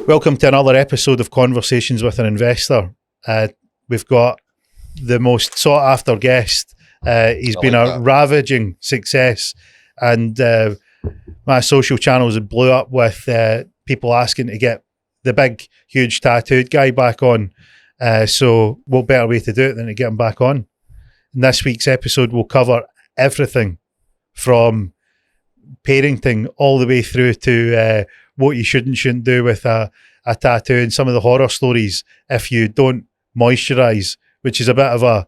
Welcome to another episode of Conversations with an Investor. We've got the most sought after guest. He's been a ravaging success, and my social channels have blew up with people asking to get the big, huge tattooed guy back on. So what better way to do it than to get him back on? In this week's episode, we'll cover everything from parenting all the way through to what you shouldn't do with a tattoo, and some of the horror stories if you don't moisturise, which is a bit of a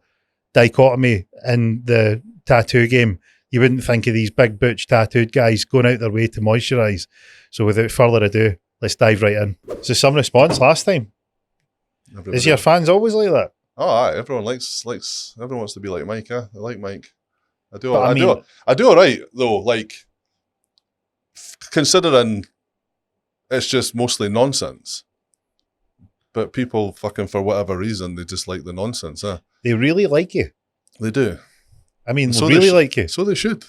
dichotomy in the tattoo game. You wouldn't think of these big butch tattooed guys going out their way to moisturise. So without further ado, let's dive right in. So some response last time. Everybody. Is your fans always like that? Oh, aye. Everyone everyone wants to be like Mike. I like Mike. I do all right though. Like, considering it's just mostly nonsense, but people fucking, for whatever reason, they just like the nonsense. They really like you. They do. I mean, so really like you. So they should.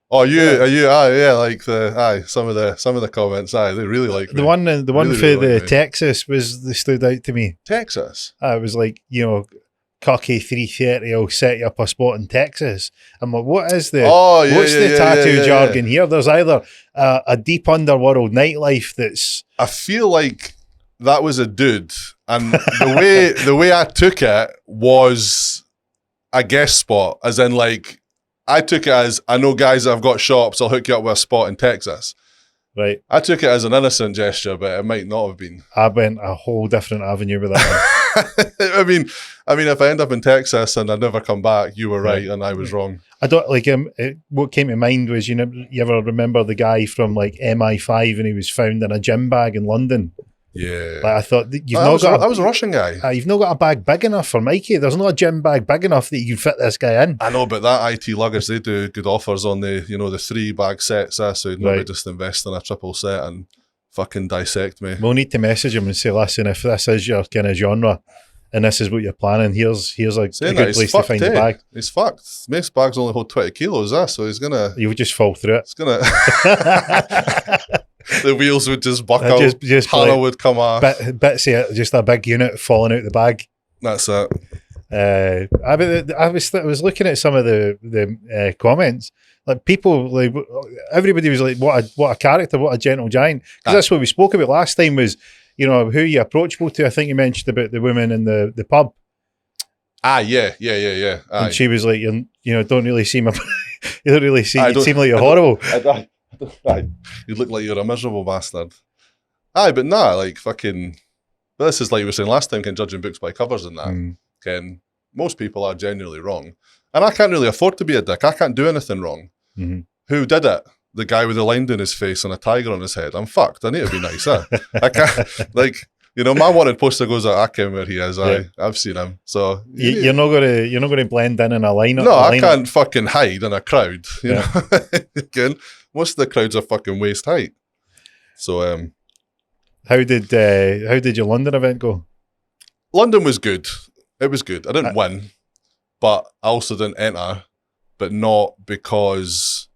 Oh, some of the comments, they really like me. The one really, for really the Texas they stood out to me. Texas? It was like, cocky 330 will set you up a spot in Texas. I'm like, what's the tattoo jargon here? There's either a deep underworld nightlife that's... I feel like that was a dude, and the way I took it was a guest spot, as in, like, I took it as, I know guys that have got shops, I'll hook you up with a spot in Texas. Right. I took it as an innocent gesture, but it might not have been. I went a whole different avenue with that one. I mean, if I end up in Texas and I never come back, you were right and I was wrong. I don't like him. What came to mind was, you ever remember the guy from like MI5 and he was found in a gym bag in London? Yeah. Like, I thought that was a Russian guy. You've not got a bag big enough for Mikey. There's not a gym bag big enough that you can fit this guy in. I know, but that IT luggage, they do good offers on the 3 bag sets. So you'd maybe just invest in a triple set and fucking dissect me. We'll need to message him and say, listen, if this is your kind of genre and this is what you're planning, here's a good place to find the bag. He's fucked. Most bags only hold 20 kilos, so he's gonna... You'll just fall through it. It's gonna... The wheels would just buckle. Just Hannah would come off. Bits of it, just a big unit falling out the bag. That's it. I was looking at some of the comments. Like, people, like, everybody was like, what a character, what a gentle giant. Because that's what we spoke about last time was, who you're approachable to. I think you mentioned about the woman in the pub. Yeah. And she was like, don't really seem, you don't really seem like you're horrible. You look like you're a miserable bastard. But nah, like, fucking, this is like you were saying last time, judging books by covers and that. Most people are genuinely wrong. And I can't really afford to be a dick. I can't do anything wrong. Mm-hmm. Who did it? The guy with the line down his face and a tiger on his head. I'm fucked. I need to be nice. I can't, like, my wanted poster goes out, I can where he is. I've seen him. So you're not gonna blend in a lineup. No, I can't fucking hide in a crowd. You know? Again, most of the crowds are fucking waist height. So how did your London event go? London was good. It was good. I didn't win, but I also didn't enter. But not because,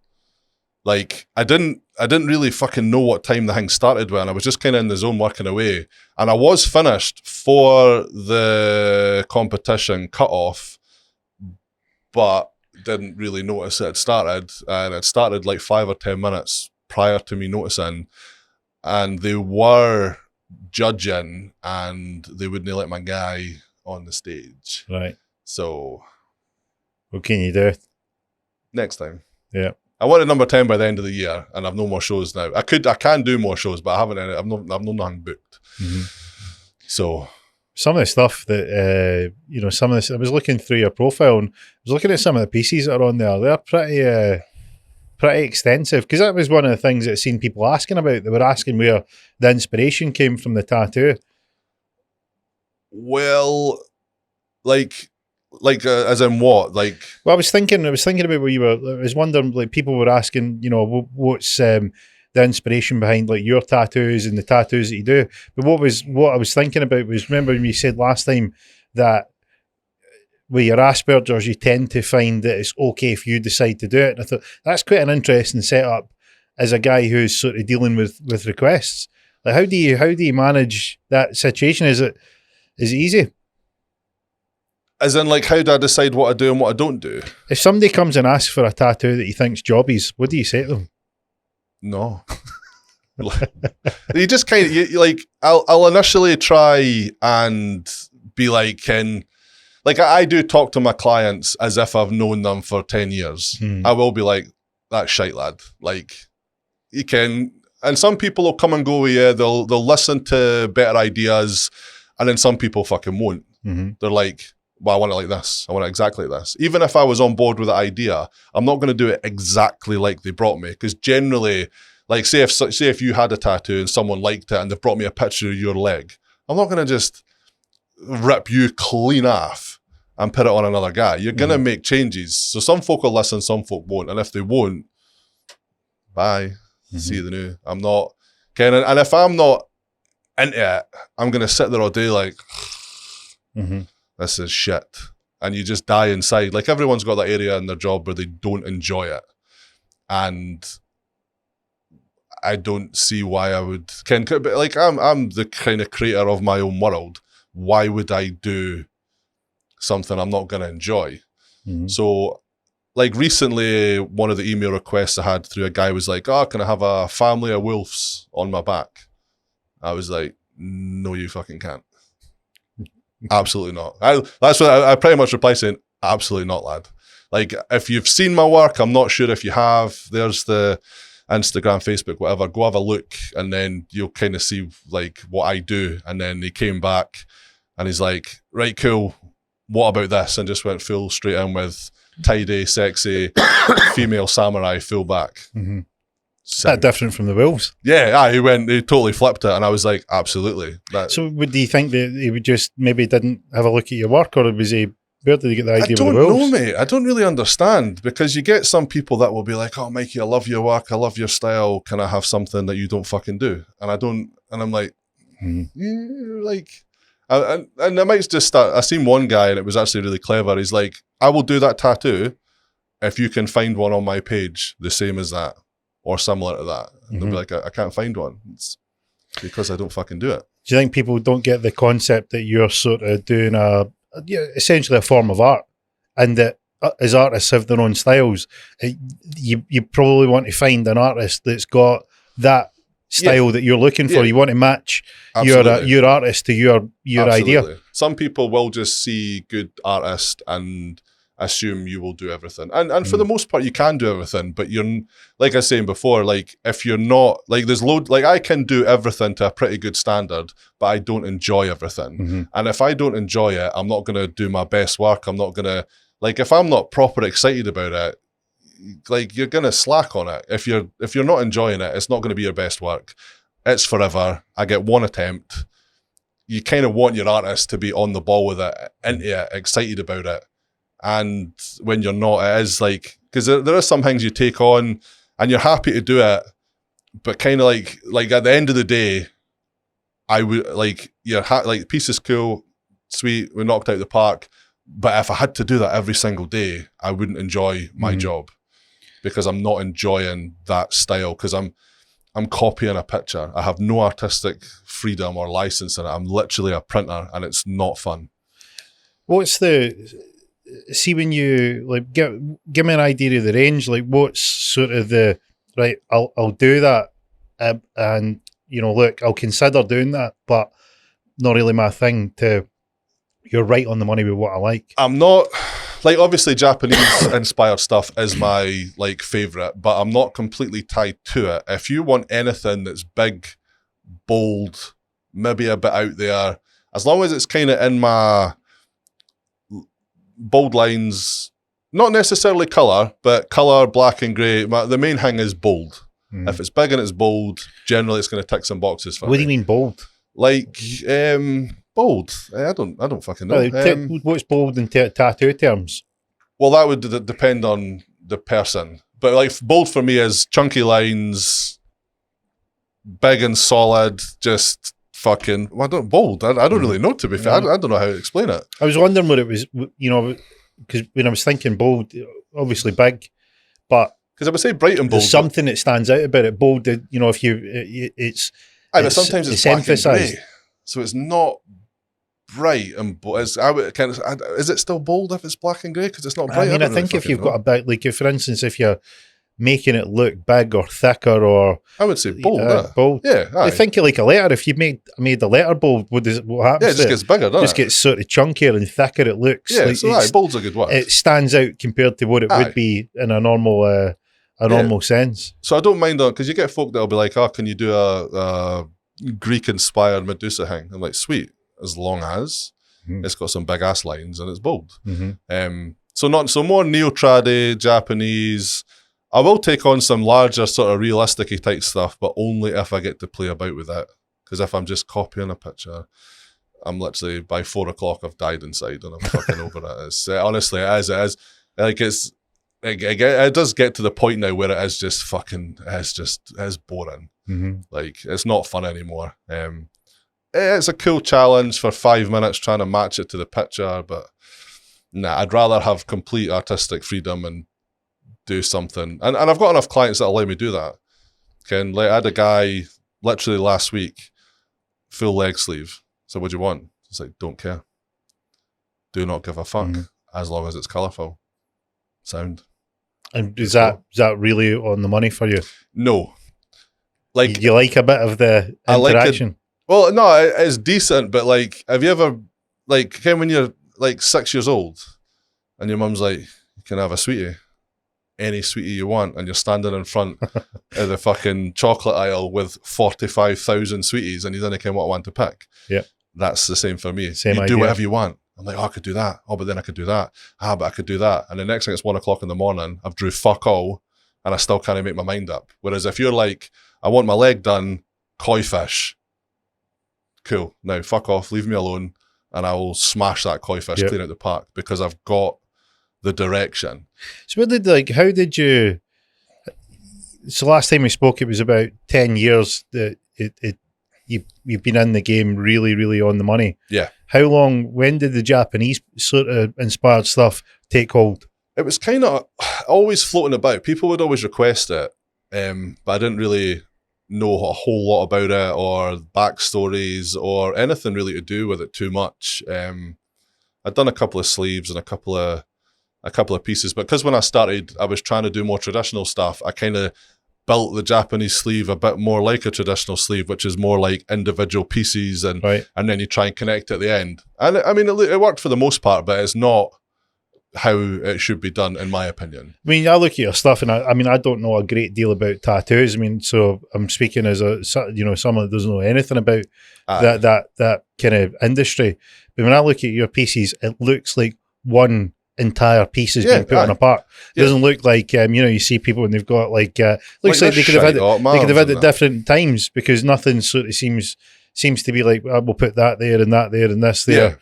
like, I didn't really fucking know what time the thing started when. I was just kind of in the zone working away. And I was finished for the competition cut-off, but didn't really notice it had started. And it started like 5 or 10 minutes prior to me noticing. And they were judging and they wouldn't let my guy on the stage. Right. So what can you do? Next time. Yeah. I wanted number 10 by the end of the year, and I've no more shows now. I can do more shows, but I haven't. I've no nothing booked. Mm-hmm. So some of the stuff that some of this, I was looking through your profile and I was looking at some of the pieces that are on there. They're pretty extensive, because that was one of the things that I've seen people asking about. They were asking where the inspiration came from the tattoo. Well, like as in what? Like, well, I was thinking about where you were. I was wondering, like, people were asking, what's the inspiration behind like your tattoos and the tattoos that you do. But what I was thinking about was, remember when you said last time that with your Asperger's, you tend to find that it's okay if you decide to do it. And I thought that's quite an interesting setup as a guy who's sort of dealing with requests. Like, how do you manage that situation? Is it easy? As in, like, how do I decide what I do and what I don't do? If somebody comes and asks for a tattoo that you think's jobbies, what do you say to them? No. You just kind of, like, I'll initially try and be like, I do talk to my clients as if I've known them for 10 years. I will be like, that's shite, lad. Like, you can, and some people will come and go with you. They'll listen to better ideas, and then some people fucking won't. They're like, well, I want it like this. I want it exactly like this. Even if I was on board with the idea, I'm not going to do it exactly like they brought me. Because generally, like, say if you had a tattoo and someone liked it and they brought me a picture of your leg, I'm not going to just rip you clean off and put it on another guy. You're going to make changes. So some folk will listen, some folk won't. And if they won't, bye. See the new. I'm not. Okay, and if I'm not into it, I'm going to sit there all day like, this is shit. And you just die inside. Like, everyone's got that area in their job where they don't enjoy it. And I don't see why I would. Like, I'm the kind of creator of my own world. Why would I do something I'm not going to enjoy? So, like, recently, one of the email requests I had through a guy was like, oh, can I have a family of wolves on my back? I was like, no, you fucking can't. Absolutely not. That's what I pretty much replied saying, absolutely not, lad. Like, if you've seen my work, I'm not sure if you have. There's the Instagram, Facebook, whatever. Go have a look, and then you'll kind of see, like, what I do. And then he came back, and he's like, right, cool. What about this? And just went full straight in with tidy, sexy, female samurai, full back. Is that different from the wolves? Yeah, he totally flipped it, and I was like, absolutely. So do you think that he would just maybe didn't have a look at your work, or was he, where did he get the idea of the wolves? I don't know, mate. I don't really understand, because you get some people that will be like, oh, Mikey, I love your work, I love your style, can I have something that you don't fucking do? And I don't, and I'm like, like, and I might just start, I seen one guy, and it was actually really clever. He's like, I will do that tattoo if you can find one on my page the same as that, or similar to that. And they'll be like, I can't find one. It's because I don't fucking do it. Do you think people don't get the concept that you're sort of doing essentially a form of art, and that as artists have their own styles, you probably want to find an artist that's got that style that you're looking for. You want to match your artist to your idea. Some people will just see good artist and assume you will do everything. And for the most part, you can do everything, but you're, like I was saying before, like, if you're not, like, there's like, I can do everything to a pretty good standard, but I don't enjoy everything. And if I don't enjoy it, I'm not going to do my best work. I'm not going to, like, if I'm not proper excited about it, like, you're going to slack on it. If you're not enjoying it, it's not going to be your best work. It's forever. I get one attempt. You kind of want your artist to be on the ball with it, into it, excited about it. And when you're not, it is like, because there are some things you take on and you're happy to do it, but kind of like at the end of the day, I would, like, like, piece is cool, sweet, we knocked out the park, but if I had to do that every single day, I wouldn't enjoy my job, because I'm not enjoying that style, because I'm copying a picture. I have no artistic freedom or license in it. I'm literally a printer, and it's not fun. See, when you, like, give me an idea of the range, like, what's sort of the, right, I'll do that, and, you know, look, I'll consider doing that, but not really my thing, to, you're right on the money with what I like. I'm not, like, obviously Japanese inspired stuff is my, like, favorite, but I'm not completely tied to it. If you want anything that's big, bold, maybe a bit out there, as long as it's kind of in my bold lines, not necessarily colour, but colour, black and grey. The main thing is bold. If it's big and it's bold, generally it's going to tick some boxes for me. What do you mean bold? Like, bold? I don't fucking know. What's bold in tattoo terms? Well, that would depend on the person. But, like, bold for me is chunky lines, big and solid, just fucking, bold. I don't really know, to be fair. I don't know how to explain it. I was wondering what it was, you know, because when I was thinking bold, obviously big, but because I would say bright and bold. There's something that stands out about it. Bold, you know, if you, it's Aye, but sometimes it's black and emphasised. grey, so it's not bright and is it still bold if it's black and grey because it's not bright? I mean, I think if you've got a big, like, if, for instance, if you're making it look big or thicker, or I would say bold. bold. Yeah, aye. I think like a letter. If you made the letter bold, what happens? Yeah, it just gets bigger, doesn't it? Just gets sort of chunkier and thicker. It looks. Yeah, like so bold's a good word. It stands out compared to what it would be in a normal normal sense. So I don't mind that, because you get folk that'll be like, "Oh, can you do a Greek-inspired Medusa thing?" I'm like, sweet, as long as it's got some big ass lines and it's bold. So more neo-trad Japanese. I will take on some larger sort of realistic-y type stuff, but only if I get to play about with it. Because if I'm just copying a picture, I'm literally, by 4 o'clock, I've died inside and I'm fucking over it. It's, honestly, it is. Like, it does get to the point now where it is just fucking, it's boring. Like, it's not fun anymore. It's a cool challenge for 5 minutes trying to match it to the picture, but nah, I'd rather have complete artistic freedom and do something. And I've got enough clients that'll let me do that. Like, I had a guy literally last week, full leg sleeve. So what do you want? It's like, don't care. Do not give a fuck, as long as it's colourful. Sound. And is that really on the money for you? No. Like, you like a bit of the interaction? Well, no, it's decent, but like, have you ever, like, when you're like 6 years old and your mum's like, you can have a sweetie, any sweetie you want, and you're standing in front of the fucking chocolate aisle with 45,000 sweeties and you don't know what one to pick. Yeah. That's the same for me. Same you idea. Do whatever you want. I'm like, oh, I could do that. Oh, but then I could do that. Ah, but I could do that. And the next thing, it's 1 o'clock in the morning, I've drew fuck all and I still can't make my mind up. Whereas if you're like, I want my leg done, koi fish. Cool. Now, fuck off, leave me alone, and I will smash that koi fish clean out the park, because I've got the direction. So how did you, so last time we spoke, it was about 10 years that you've been in the game really, really on the money. Yeah. When did the Japanese sort of inspired stuff take hold? It was kind of always floating about. People would always request it, but I didn't really know a whole lot about it, or backstories, or anything really to do with it too much. I'd done a couple of sleeves and a couple of pieces, but because when I started, I was trying to do more traditional stuff. I kind of built the Japanese sleeve a bit more like a traditional sleeve, which is more like individual pieces, and then you try and connect at the end. And I mean, it worked for the most part, but it's not how it should be done, in my opinion. I mean, I look at your stuff, and I don't know a great deal about tattoos. I mean, so I'm speaking as someone that doesn't know anything about that kind of industry. But when I look at your pieces, it looks like one entire piece has been put on a part. It doesn't look like you see people when they've got looks like they could have had it different times, because nothing sort of seems to be like, we'll put that there and that there and this there. Yeah.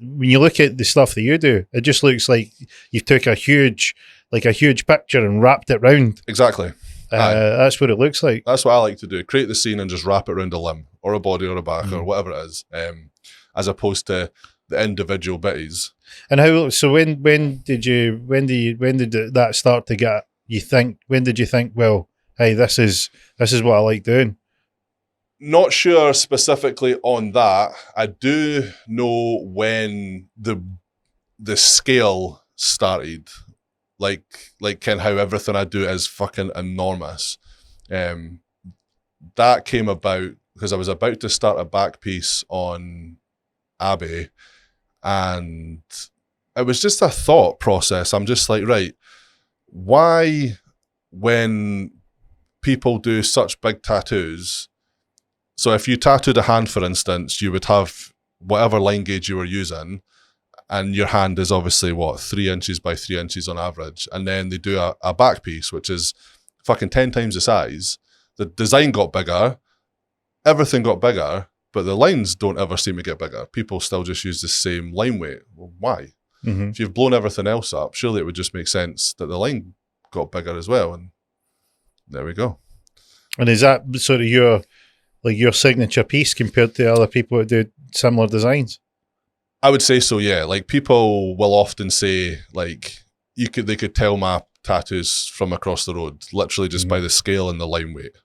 When you look at the stuff that you do, it just looks like you took a huge picture and wrapped it round. Exactly. That's what it looks like. That's what I like to do. Create the scene and just wrap it around a limb or a body or a back or whatever it is, as opposed to the individual bitties. And how? So when did that start to get you think? When did you think, well, hey, this is what I like doing? Not sure specifically on that. I do know when the scale started, like kind of how everything I do is fucking enormous. That came about because I was about to start a back piece on Abbey, and it was just a thought process. I'm just like, right, why, when people do such big tattoos, so if you tattooed a hand, for instance, you would have whatever line gauge you were using, and your hand is obviously, 3 inches by 3 inches on average. And then they do a back piece, which is fucking 10 times the size. The design got bigger, everything got bigger, but the lines don't ever seem to get bigger. People still just use the same line weight. Well, why? If you've blown everything else up, surely it would just make sense that the line got bigger as well. And there we go. And is that sort of your signature piece compared to other people that do similar designs? I would say so, yeah. Like, people will often say, like, they could tell my tattoos from across the road, literally just by the scale and the line weight.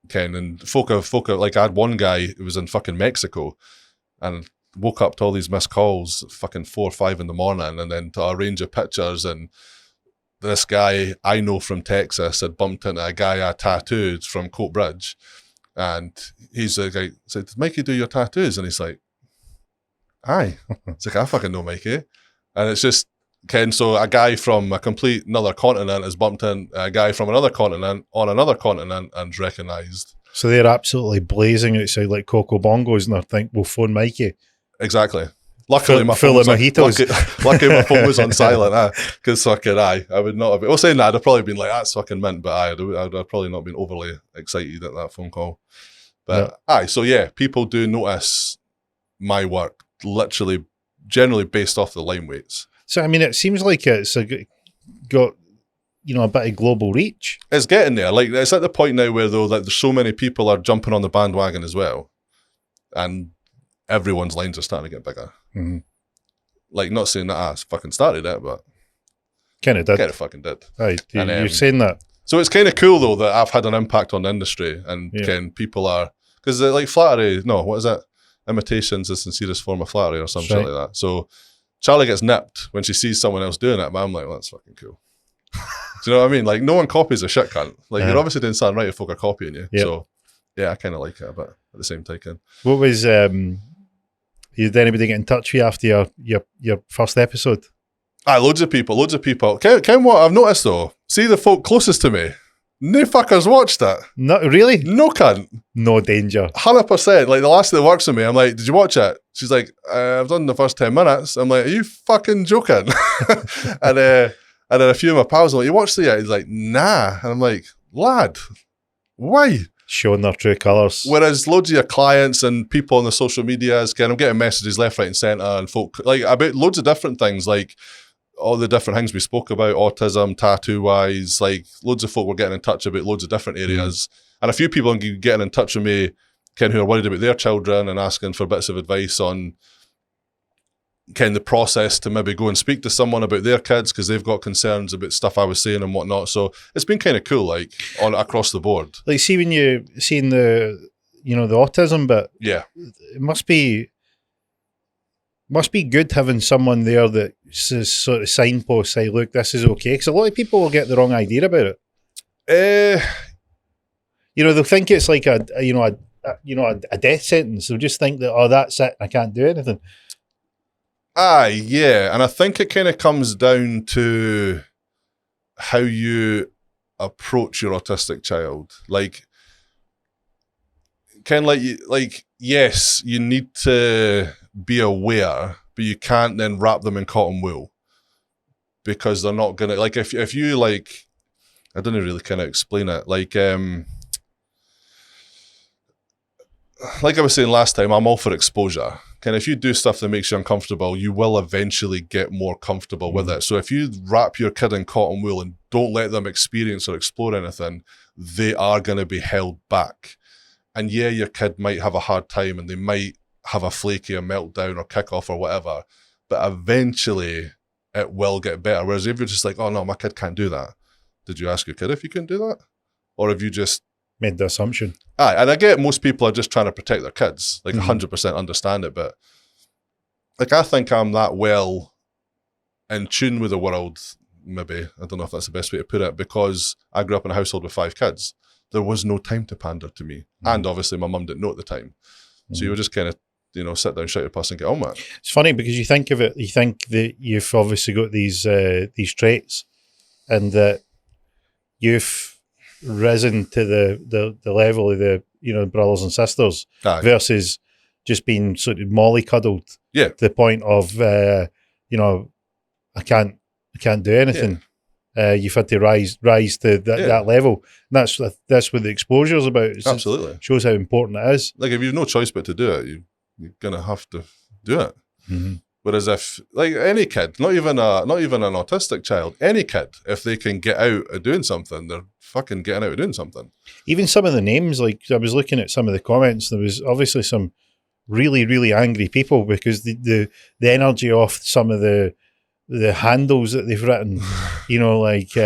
Ken, and folk, like I had one guy who was in fucking Mexico and woke up to all these missed calls fucking 4 or 5 in the morning, and then to a range of pictures, and this guy I know from Texas had bumped into a guy I tattooed from Coat Bridge, and he's the guy said, "Did Mikey do your tattoos?" And he's like, "Aye." It's like, I fucking know Mikey. And it's just, Ken, so a guy from a complete another continent has bumped in a guy from another continent on another continent and's recognised. So they're absolutely blazing outside like Coco Bongos, and I think we'll phone Mikey. Exactly. Luckily, my phone full of mojitos. Lucky my phone was on silent, because fucking I would not have been. Well, saying that, I'd have probably been like, "That's fucking mint," but I'd have probably not been overly excited at that phone call. But so yeah, people do notice my work, literally, generally based off the line weights. So I mean, it seems like it's got a bit of global reach. It's getting there. Like, it's at the point now where though, like, there's so many people are jumping on the bandwagon as well, and everyone's lines are starting to get bigger. Mm-hmm. Like, not saying that I fucking started it, but kind of did. Kind of fucking did. Right, you're saying that. So it's kind of cool though that I've had an impact on the industry, and people are, because like flattery. No, what is it? Imitation's the sincerest form of flattery, or something like that. So Charlie gets nipped when she sees someone else doing it, but I'm like, well, that's fucking cool. Do you know what I mean? Like, no one copies a shit cunt. Like, you're obviously doing something right if folk are copying you. Yep. So yeah, I kind of like it, but at the same time, what was did anybody get in touch with you after your first episode? Loads of people. Ken, what I've noticed though, see the folk closest to me, no fuckers watched it. Not really? No cunt. No danger. 100%. Like, the last that works with me, I'm like, "Did you watch it?" She's like, "I've done the first 10 minutes. I'm like, "Are you fucking joking?" and then a few of my pals are like, "You watched it yet?" He's like, "Nah." And I'm like, "Lad, why?" Showing their true colours. Whereas loads of your clients and people on the social medias, I'm getting messages left, right and centre, and folk, like, about loads of different things, like all the different things we spoke about, autism, tattoo-wise, like, loads of folk were getting in touch about loads of different areas. And a few people are getting in touch with me, Ken, who are worried about their children and asking for bits of advice on, Ken, the process to maybe go and speak to someone about their kids because they've got concerns about stuff I was saying and whatnot. So it's been kind of cool, like, on across the board. Like, see, when you seen the autism bit, it must be good having someone there that says, sort of signposts, say, look, this is okay, because a lot of people will get the wrong idea about it. They'll think it's like a death sentence. They'll just think that, oh, that's it, I can't do anything. Yeah, and I think it kind of comes down to how you approach your autistic child. Like, kind of like yes, you need to be aware, but you can't then wrap them in cotton wool, because they're not gonna, like, if you, like, I don't really kind of explain it, like I was saying last time, I'm all for exposure. If you do stuff that makes you uncomfortable, you will eventually get more comfortable with it. So if you wrap your kid in cotton wool and don't let them experience or explore anything, they are going to be held back. And yeah, your kid might have a hard time and they might have a flaky or meltdown or kick off or whatever, but eventually it will get better. Whereas if you're just like, "Oh no, my kid can't do that," did you ask your kid if you couldn't do that? Or have you just made the assumption? And I get most people are just trying to protect their kids, like 100% understand it, but like, I think I'm that well in tune with the world, maybe, I don't know if that's the best way to put it, because I grew up in a household with 5 kids. There was no time to pander to me. And obviously my mum didn't know at the time. So you were just kind of, sit down, shut your puss and get on with it. It's funny because you think of it, you think that you've obviously got these traits and that you've risen to the level of the brothers and sisters versus just being sort of mollycoddled to the point of I can't do anything. You've had to rise to that level. And that's what the exposure is about. Absolutely. It shows how important it is. Like, if you've no choice but to do it, you're gonna have to do it. Whereas if, like, any kid, not even an autistic child, any kid, if they can get out of doing something, they're fucking getting out of doing something. Even some of the names, like, I was looking at some of the comments, there was obviously some really, really angry people because the energy off some of the handles that they've written, like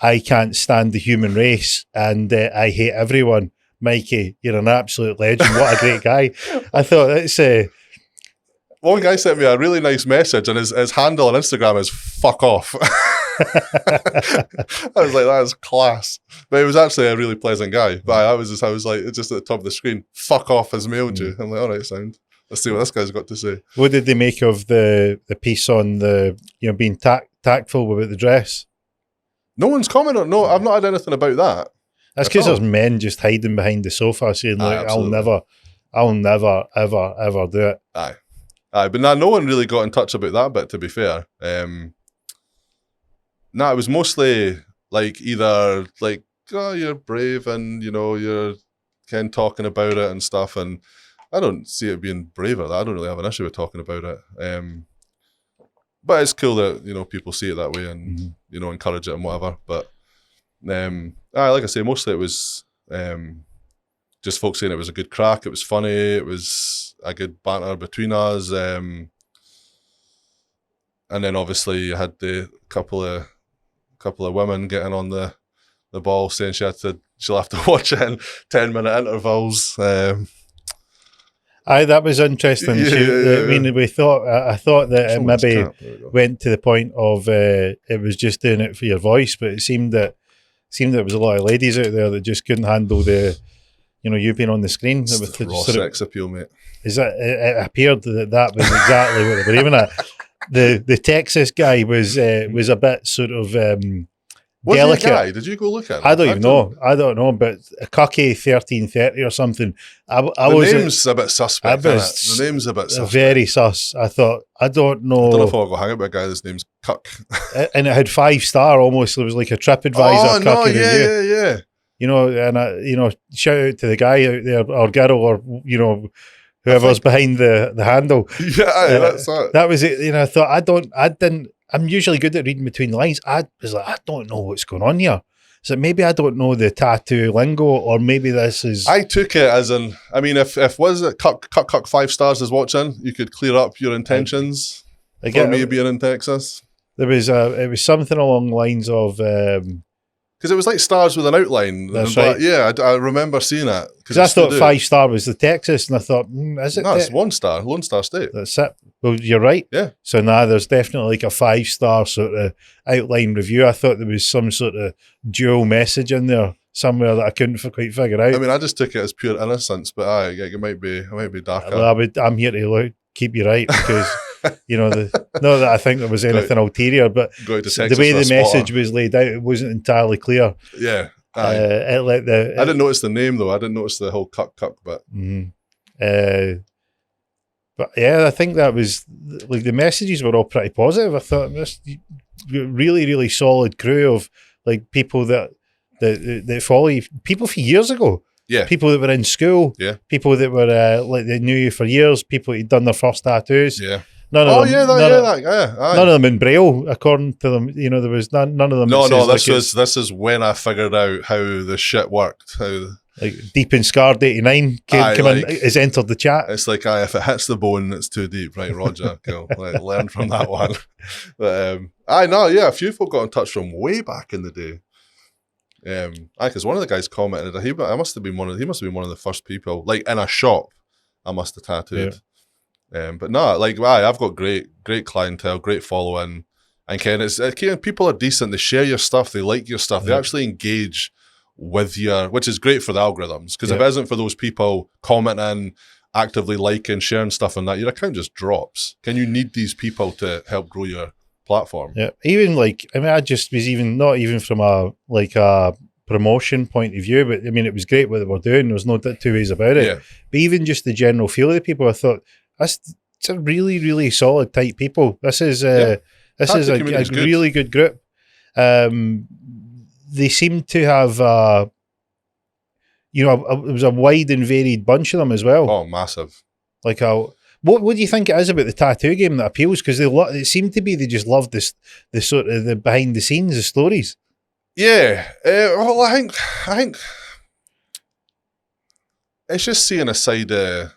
I can't stand the human race and I hate everyone. Mikey, you're an absolute legend. What a great guy. I thought it's one guy sent me a really nice message, and his handle on Instagram is "fuck off." I was like, that is class. But it was actually a really pleasant guy. But I was like, it's just at the top of the screen. "Fuck off" has mailed you. I'm like, all right, sound. Let's see what this guy's got to say. What did they make of the piece on the being tactful about the dress? No one's commented. No, I've not had anything about that. That's because there's men just hiding behind the sofa saying, "Look, I'll never, ever do it." Aye, but no one really got in touch about that bit. To be fair, it was mostly like either like, "Oh, you're brave," and you're Ken talking about it and stuff, and I don't see it being braver. I don't really have an issue with talking about it. But it's cool that people see it that way and encourage it and whatever. But like I say, mostly it was just folks saying it was a good crack. It was funny. It was a good banter between us. And then obviously you had the couple of women getting on the ball saying she'll have to watch it in 10-minute intervals. That was interesting. I mean, I thought that it maybe went to the point of it was just doing it for your voice, but it seemed that there was a lot of ladies out there that just couldn't handle you being on the screen. It's the raw sex appeal, mate. Is that it appeared that was exactly what they were aiming at. The Texas guy was a bit sort of was delicate. He a guy? Did you go look at him? I don't even know. I don't know, but a Cucky 1330 or something. The name's a bit suspect. The name's a bit suspect. Very sus. I thought, I don't know. I don't know if I'll go hang out with a guy that's name's Cuck. And it had 5-star almost. It was like a TripAdvisor. Oh, no, yeah. And shout out to the guy out there, or girl, or whoever's behind the handle. Yeah, that's it. That was it. I thought I'm usually good at reading between the lines. I was like, I don't know what's going on here. So maybe I don't know the tattoo lingo, or maybe this is. I took it as if was it Cuck 5 stars is watching, you could clear up your intentions for me being in Texas. It was something along the lines of. Because it was like stars with an outline. That's right. Yeah, I remember seeing it. Because I thought 5-star was the Texas, and I thought, is it? No, it's 1 star, Lone Star State. That's it. Well, you're right. Yeah. So now there's definitely like a 5-star sort of outline review. I thought there was some sort of dual message in there somewhere that I couldn't quite figure out. I mean, I just took it as pure innocence, but it might be darker. Well, I'm here to keep you right, because not that I think there was anything ulterior, but the way the message was laid out, it wasn't entirely clear. Yeah. I didn't notice the name though. I didn't notice the whole cuck bit. Mm-hmm. But yeah, I think that was like the messages were all pretty positive. I thought this really, really solid crew of like people that follow you, people for years ago. Yeah. People that were in school. Yeah. People that were like they knew you for years. People who'd done their first tattoos. Yeah. None of them. None of them in Braille, according to them. There was none of them. No. This is when I figured out how the shit worked. How like Deep in Scarred 89 has entered the chat. It's like, if it hits the bone, it's too deep, right, Roger? Cool. Learn from that one. But a few folk got in touch from way back in the day. Because one of the guys commented, he must have been one of the first people, like in a shop, I must have tattooed. Yeah. But no, I've got great clientele, great following, and Ken, people are decent. They share your stuff, they like your stuff, they actually engage with you, which is great for the algorithms. Because if it isn't for those people commenting, actively liking, sharing stuff, and that, your account just drops. You need these people to help grow your platform. Yeah, even I just was not even from a promotion point of view, but I mean, it was great what they were doing. There was no two ways about it. Yeah. But even just the general feel of the people, I thought it's a really, really solid type people. This is a really good group. They seem to have it was a wide and varied bunch of them as well. Oh, massive. What do you think it is about the tattoo game that appeals? Because it seemed to be they just love the sort of the behind the scenes, the stories. Yeah. Well, I think it's just seeing a side of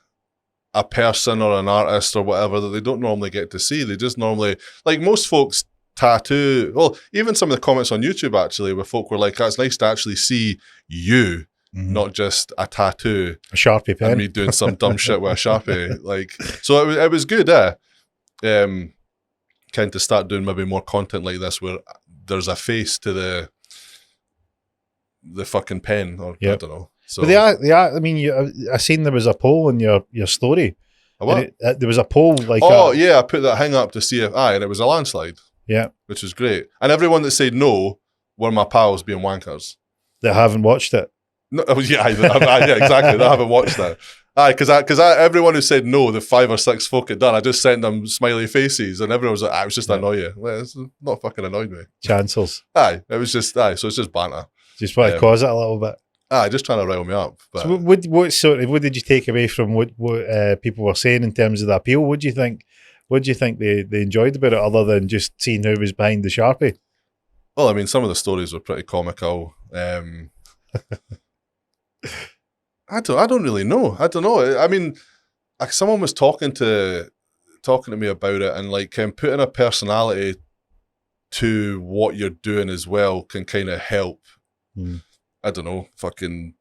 a person or an artist or whatever that they don't normally get to see. They just normally, like most folks tattoo. Well, even some of the comments on YouTube actually, where folk were like, "Oh, it's nice to actually see you, not just a tattoo, a Sharpie pen, and me doing some dumb shit with a Sharpie." Like, so it was good. Kind to start doing maybe more content like this, where there's a face to the fucking pen, or I don't know. So but they are. I mean, I seen there was a poll in your story. What? There was a poll like. I put that hang up to see if and it was a landslide. Yeah, which was great. And everyone that said no were my pals being wankers. That haven't watched it. No, yeah, exactly. They haven't watched that. Because everyone who said no, the 5 or 6 folk had done, I just sent them smiley faces, and everyone was like, "I was just annoy you." Well, it's not fucking annoyed me. Chancels. It was just so it's just banter. Just want to cause it a little bit. Just trying to rile me up. But. So what did you take away from what people were saying in terms of the appeal? What do you think? What do you think they enjoyed about it, other than just seeing who was behind the Sharpie? Well, I mean, some of the stories were pretty comical. I don't really know. I don't know. I mean, someone was talking to me about it, and like putting a personality to what you're doing as well can kind of help. I don't know, fucking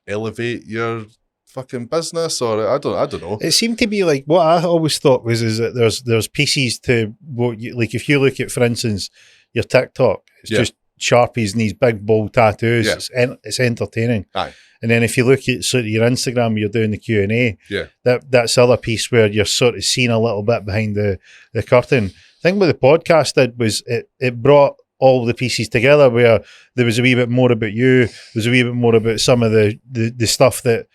elevate your fucking business, or I don't know. It seemed to be like what I always thought is that there's pieces to what you, like if you look at, for instance, your TikTok, it's just Sharpies and these big bold tattoos. Yeah. It's entertaining. Aye. And then if you look at sort of your Instagram, you're doing the Q&A. Yeah. That's the other piece where you're sort of seeing a little bit behind the curtain. The thing with the podcast did was it brought all the pieces together, where there was a wee bit more about you, there's a wee bit more about some of the stuff that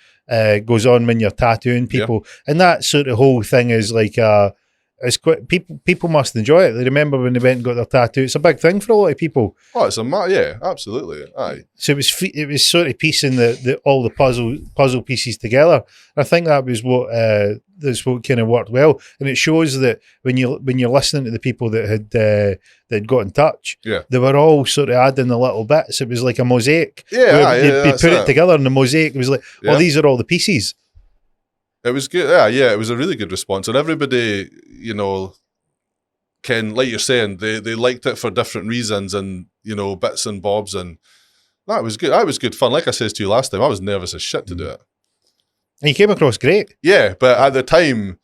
goes on when you're tattooing people. Yeah. And that sort of whole thing is like it's quite, people must enjoy it. They remember when they went and got their tattoo. It's a big thing for a lot of people. Oh, it's yeah, absolutely. Aye. So it was sort of piecing all the puzzle pieces together. I think that was what kind of worked well, and it shows that when you're listening to the people that had got in touch, they were all sort of adding the little bits. It was like a mosaic. Yeah, you put it together, and the mosaic was like, oh, these are all the pieces. It was good. Yeah, it was a really good response. And everybody, like you're saying, they liked it for different reasons, and, bits and bobs. And that was good. That was good fun. Like I said to you last time, I was nervous as shit to do it. And you came across great. Yeah, but at the time,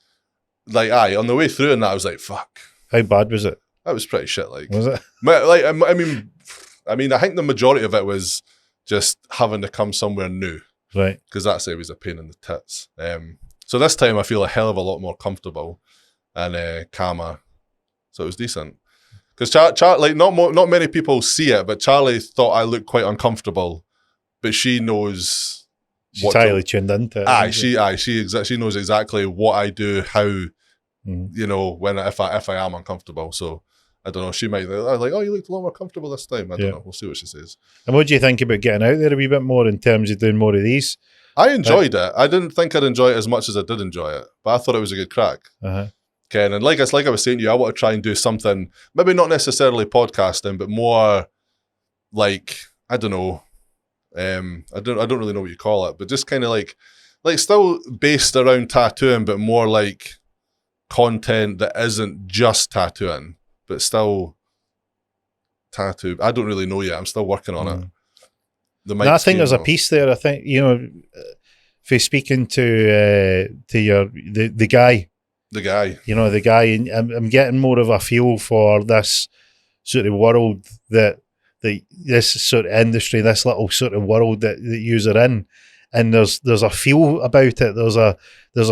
on the way through and that, I was like, fuck. How bad was it? That was pretty shit. Was it? I mean, I think the majority of it was just having to come somewhere new. Right. Because that's it was a pain in the tits. So this time I feel a hell of a lot more comfortable and calmer. So it was decent. Because not many people see it, but Charlie thought I looked quite uncomfortable. But she knows. She's entirely tuned into it. She knows exactly what I do, how, if I am uncomfortable. So I don't know. She might like, oh, you looked a lot more comfortable this time. I don't know. We'll see what she says. And what do you think about getting out there a wee bit more in terms of doing more of these? I enjoyed it. I didn't think I'd enjoy it as much as I did enjoy it, but I thought it was a good crack. Ken, and like I was saying to you, I want to try and do something, maybe not necessarily podcasting, but more like, I don't know. I don't really know what you call it, but just kind of like still based around tattooing, but more like content that isn't just tattooing, but still tattoo. I don't really know yet. I'm still working on it. I think there's a piece there. I think, for speaking to the guy. The guy. The guy, and I'm getting more of a feel for this sort of world this sort of industry, this little sort of world that you're in. And there's a feel about it. There's a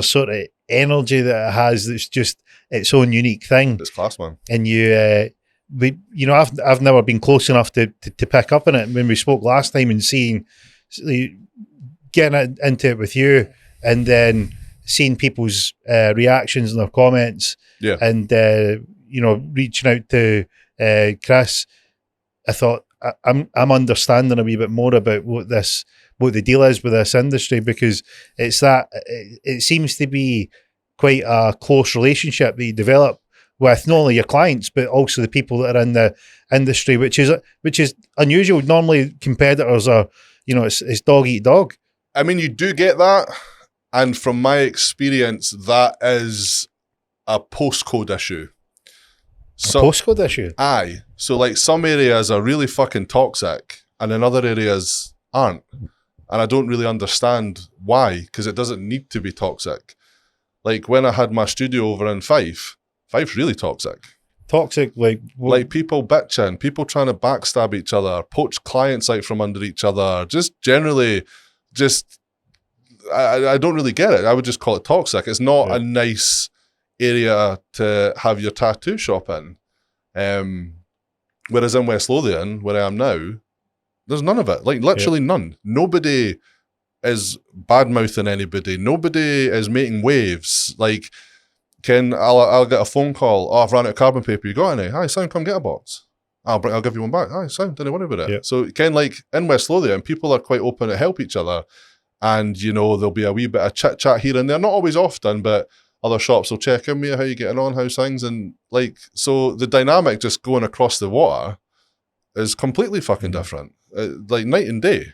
sort of energy that it has that's just its own unique thing. It's class, man. And I've never been close enough to pick up on it. When we spoke last time and getting into it with you, and then seeing people's reactions and their comments, and reaching out to Chris, I thought I'm understanding a wee bit more about what the deal is with this industry, because it seems to be quite a close relationship that you develop with not only your clients but also the people that are in the industry, which is unusual. Normally competitors are, it's dog eat dog. I mean, you do get that, and from my experience, that is a postcode issue. So, postcode issue. Aye. So like some areas are really fucking toxic and in other areas aren't. And I don't really understand why, because it doesn't need to be toxic. Like when I had my studio over in Fife's really toxic. Toxic, like like people bitching, people trying to backstab each other, poach clients out from under each other, just generally, I don't really get it. I would just call it toxic. It's not a nice area to have your tattoo shop in. Whereas in West Lothian, where I am now, there's none of it. Like literally none. Nobody is bad-mouthing anybody. Nobody is making waves. Like, I'll get a phone call. Oh, I've run out of carbon paper. You got any? Aye, sound, come get a box. I'll give you one back. Aye, sound, don't worry about it. Yep. So, like in West Lothian, people are quite open to help each other. And, you know, there'll be a wee bit of chit-chat here and there. Not always often, but other shops will check in with you, how you getting on, how's things. And, like, so the dynamic just going across the water is completely fucking different. Like, night and day.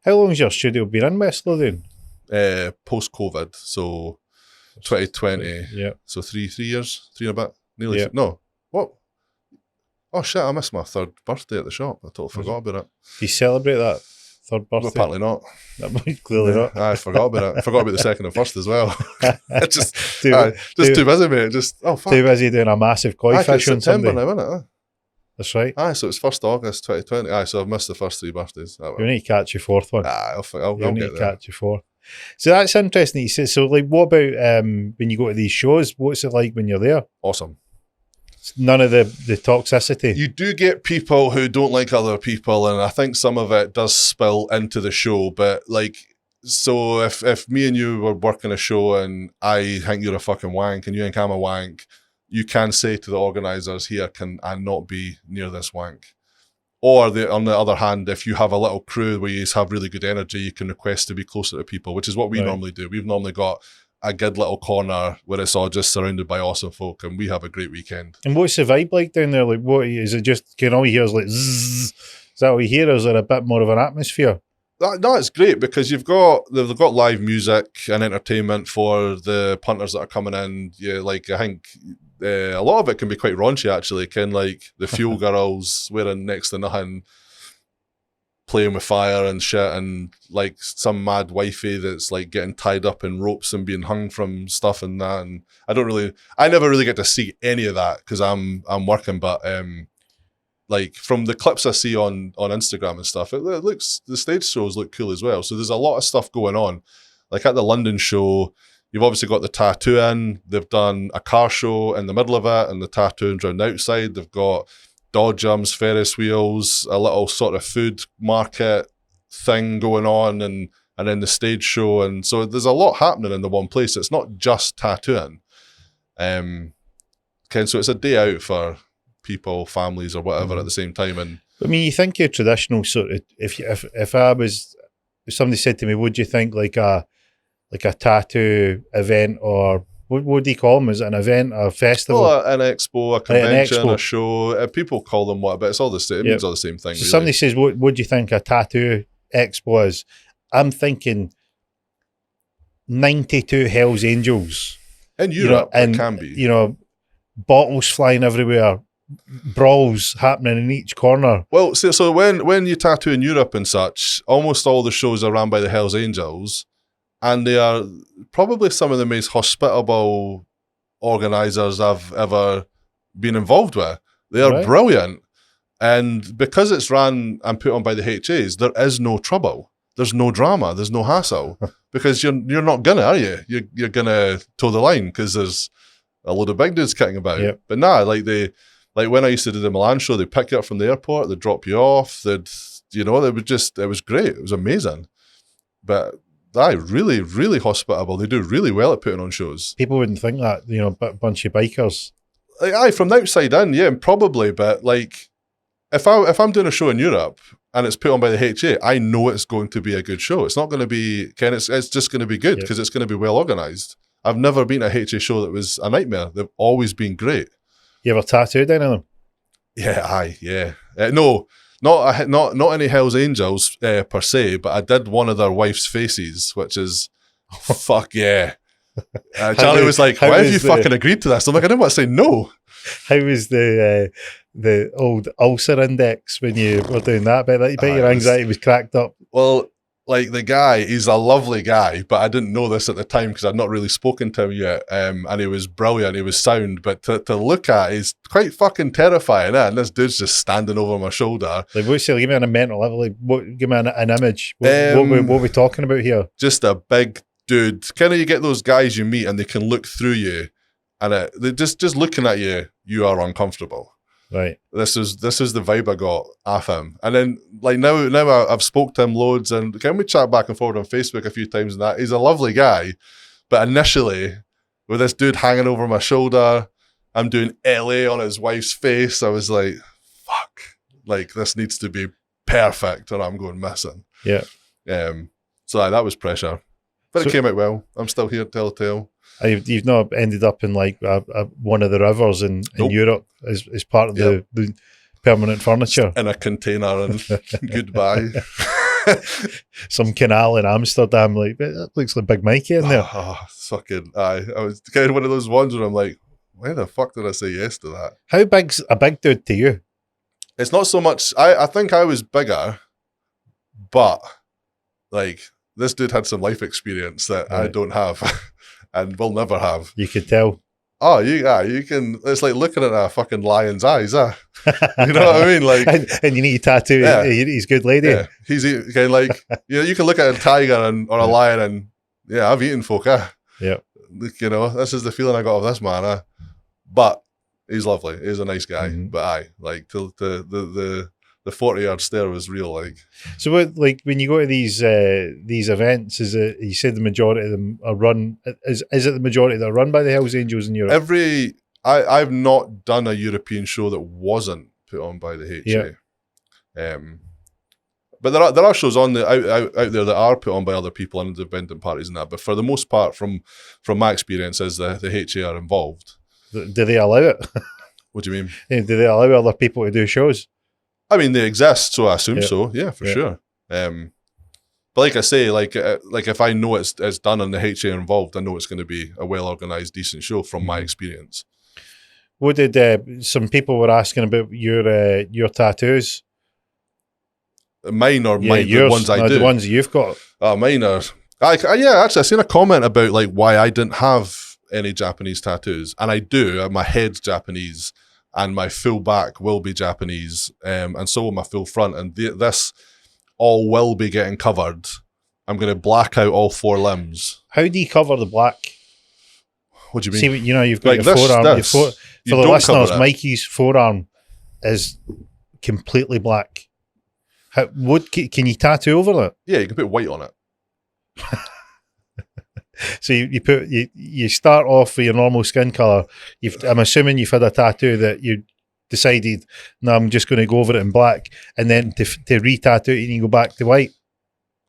How long has your studio been in West Lothian? Post-COVID, so 2020. Yeah. So 3 years, 3 and a bit. Nearly. No. What? Oh, shit, I missed my 3rd birthday at the shop. I totally forgot about it. Do you celebrate that 3rd birthday? Well, apparently not. Clearly not. I forgot about it. I forgot about the 2nd and 1st as well. just too busy, mate. Fuck. Too busy doing a massive koi fish on September Sunday. now, isn't it? That's right. Aye, so it's 1st August 2020. Aye, so I've missed the first 3 birthdays. You need to catch your 4th one. I'll You need get to there. catch your 4th. So that's interesting. You say, so like, what about when you go to these shows? What's it like when you're there? Awesome. None of the toxicity. You do get people who don't like other people, and I think some of it does spill into the show. But like, so if me and you were working a show and I think you're a fucking wank and you think I'm a wank, you can say to the organisers, here, can I not be near this wank? Or on the other hand, if you have a little crew where you have really good energy, you can request to be closer to people, which is what we normally do. We've normally got a good little corner where it's all just surrounded by awesome folk, and we have a great weekend. And what's the vibe like down there? Like, what is it? Just can all you hear is like zzz? Is that all you hear? Or is there a bit more of an atmosphere? No, it's great because they've got live music and entertainment for the punters that are coming in. Yeah, like I think a lot of it can be quite raunchy actually. Like the fuel girls wearing next to nothing, playing with fire and shit, and like some mad wifey that's like getting tied up in ropes and being hung from stuff and that. And I never really get to see any of that because I'm working, but like from the clips I see on Instagram and stuff, the stage shows look cool as well. So there's a lot of stuff going on. Like at the London show, you've obviously got the tattoo in. They've done a car show in the middle of it, and the tattooing's around outside. They've got dodgems, Ferris wheels, a little sort of food market thing going on, and then the stage show. And so there's a lot happening in the one place. It's not just tattooing. So it's a day out for people, families, or whatever at the same time. And I mean, you think your traditional sort of if somebody said to me, would you think like a tattoo event, or what do you call them? Is it an event, a festival? Well, an expo, a convention, a show. People call them what, but it's all the same. It means all the same thing. So really. somebody says, what do you think a tattoo expo is? I'm thinking 92 Hells Angels. In Europe, it can be. You know, bottles flying everywhere, brawls happening in each corner. Well, so when you tattoo in Europe and such, almost all the shows are run by the Hells Angels, and they are probably some of the most hospitable organisers I've ever been involved with. They are brilliant. And because it's run and put on by the HAs, there is no trouble. There's no drama. There's no hassle. Because you're not gonna, are you? You're gonna toe the line because there's a load of big dudes kicking about. Yep. But nah, like when I used to do the Milan show, they'd pick you up from the airport, they'd drop you off, it was great. It was amazing. But really, really hospitable. They do really well at putting on shows. People wouldn't think that, a bunch of bikers. Like, from the outside in, yeah, probably. But like, if I'm doing a show in Europe and it's put on by the HA, I know it's going to be a good show. It's not going to be, it's just going to be good because it's going to be well organised. I've never been to a HA show that was a nightmare. They've always been great. You ever tattooed any of them? Yeah. No, not any Hells Angels per se, but I did one of their wife's faces, which is fuck yeah. Charlie was like, why have you fucking agreed to this? I'm like, I didn't want to say no. How was the old ulcer index when you were doing that? Bet your anxiety was cracked up. Well, like the guy, he's a lovely guy, but I didn't know this at the time because I'd not really spoken to him yet. And he was brilliant, he was sound, but to look at, he's quite fucking terrifying. And this dude's just standing over my shoulder. Like, what's give me on a mental level? Like, give me an image. What are we talking about here? Just a big dude. Kind of, you get those guys you meet and they can look through you, and they just looking at you, you are uncomfortable. Right. This is the vibe I got off him. And then like now I've spoke to him loads, and can we chat back and forward on Facebook a few times and that. He's a lovely guy. But initially, with this dude hanging over my shoulder, I'm doing LA on his wife's face. I was like, fuck. Like, this needs to be perfect or I'm going missing. Yeah. So that was pressure. But it came out well. I'm still here to tell a tale. You've not ended up in like one of the rivers in Europe as part of the permanent furniture? In a container and goodbye. Some canal in Amsterdam, like, that looks like Big Mikey in there. Fucking aye. I was kind of one of those ones where I'm like, why the fuck did I say yes to that? How big's a big dude to you? It's not so much, I think I was bigger, but like this dude had some life experience that I don't have and will never have. You could tell. Oh, you can. It's like looking at a fucking lion's eyes, You know what I mean? Like, and you need to tattoo. Yeah. He's a good lady. Yeah, he's kind of like, you can look at a tiger or a lion, and I've eaten folk. Yeah, this is the feeling I got of this man. But he's lovely. He's a nice guy. Mm-hmm. But like the 40-yard stare was real. Like, so what? Like when you go to these events, is it? You said the majority of them are run. Is it the majority that are run by the Hells Angels in Europe? I've not done a European show that wasn't put on by the HA. Yeah. But there are shows on out there that are put on by other people and independent parties and that. But for the most part, from my experience, is the HA are involved. Do they allow it? What do you mean? Do they allow other people to do shows? I mean, they exist, so I assume so. Yeah, for sure. But like I say, like if I know it's done and the HA are involved, I know it's going to be a well organized, decent show from my experience. What did some people were asking about your tattoos? Mine or yours, the ones I do? The ones you've got. Mine are. Actually, I seen a comment about like why I didn't have any Japanese tattoos, and I do. My head's Japanese. And my full back will be Japanese, and so will my full front. And this all will be getting covered. I'm going to black out all 4 limbs. How do you cover the black? What do you mean? See, you've got like your forearm. For the listeners, Mikey's forearm is completely black. Can you tattoo over it? Yeah, you can put white on it. So you start off with your normal skin colour. I'm assuming you've had a tattoo that you decided, no, I'm just going to go over it in black, and then to re-tattoo it and you go back to white.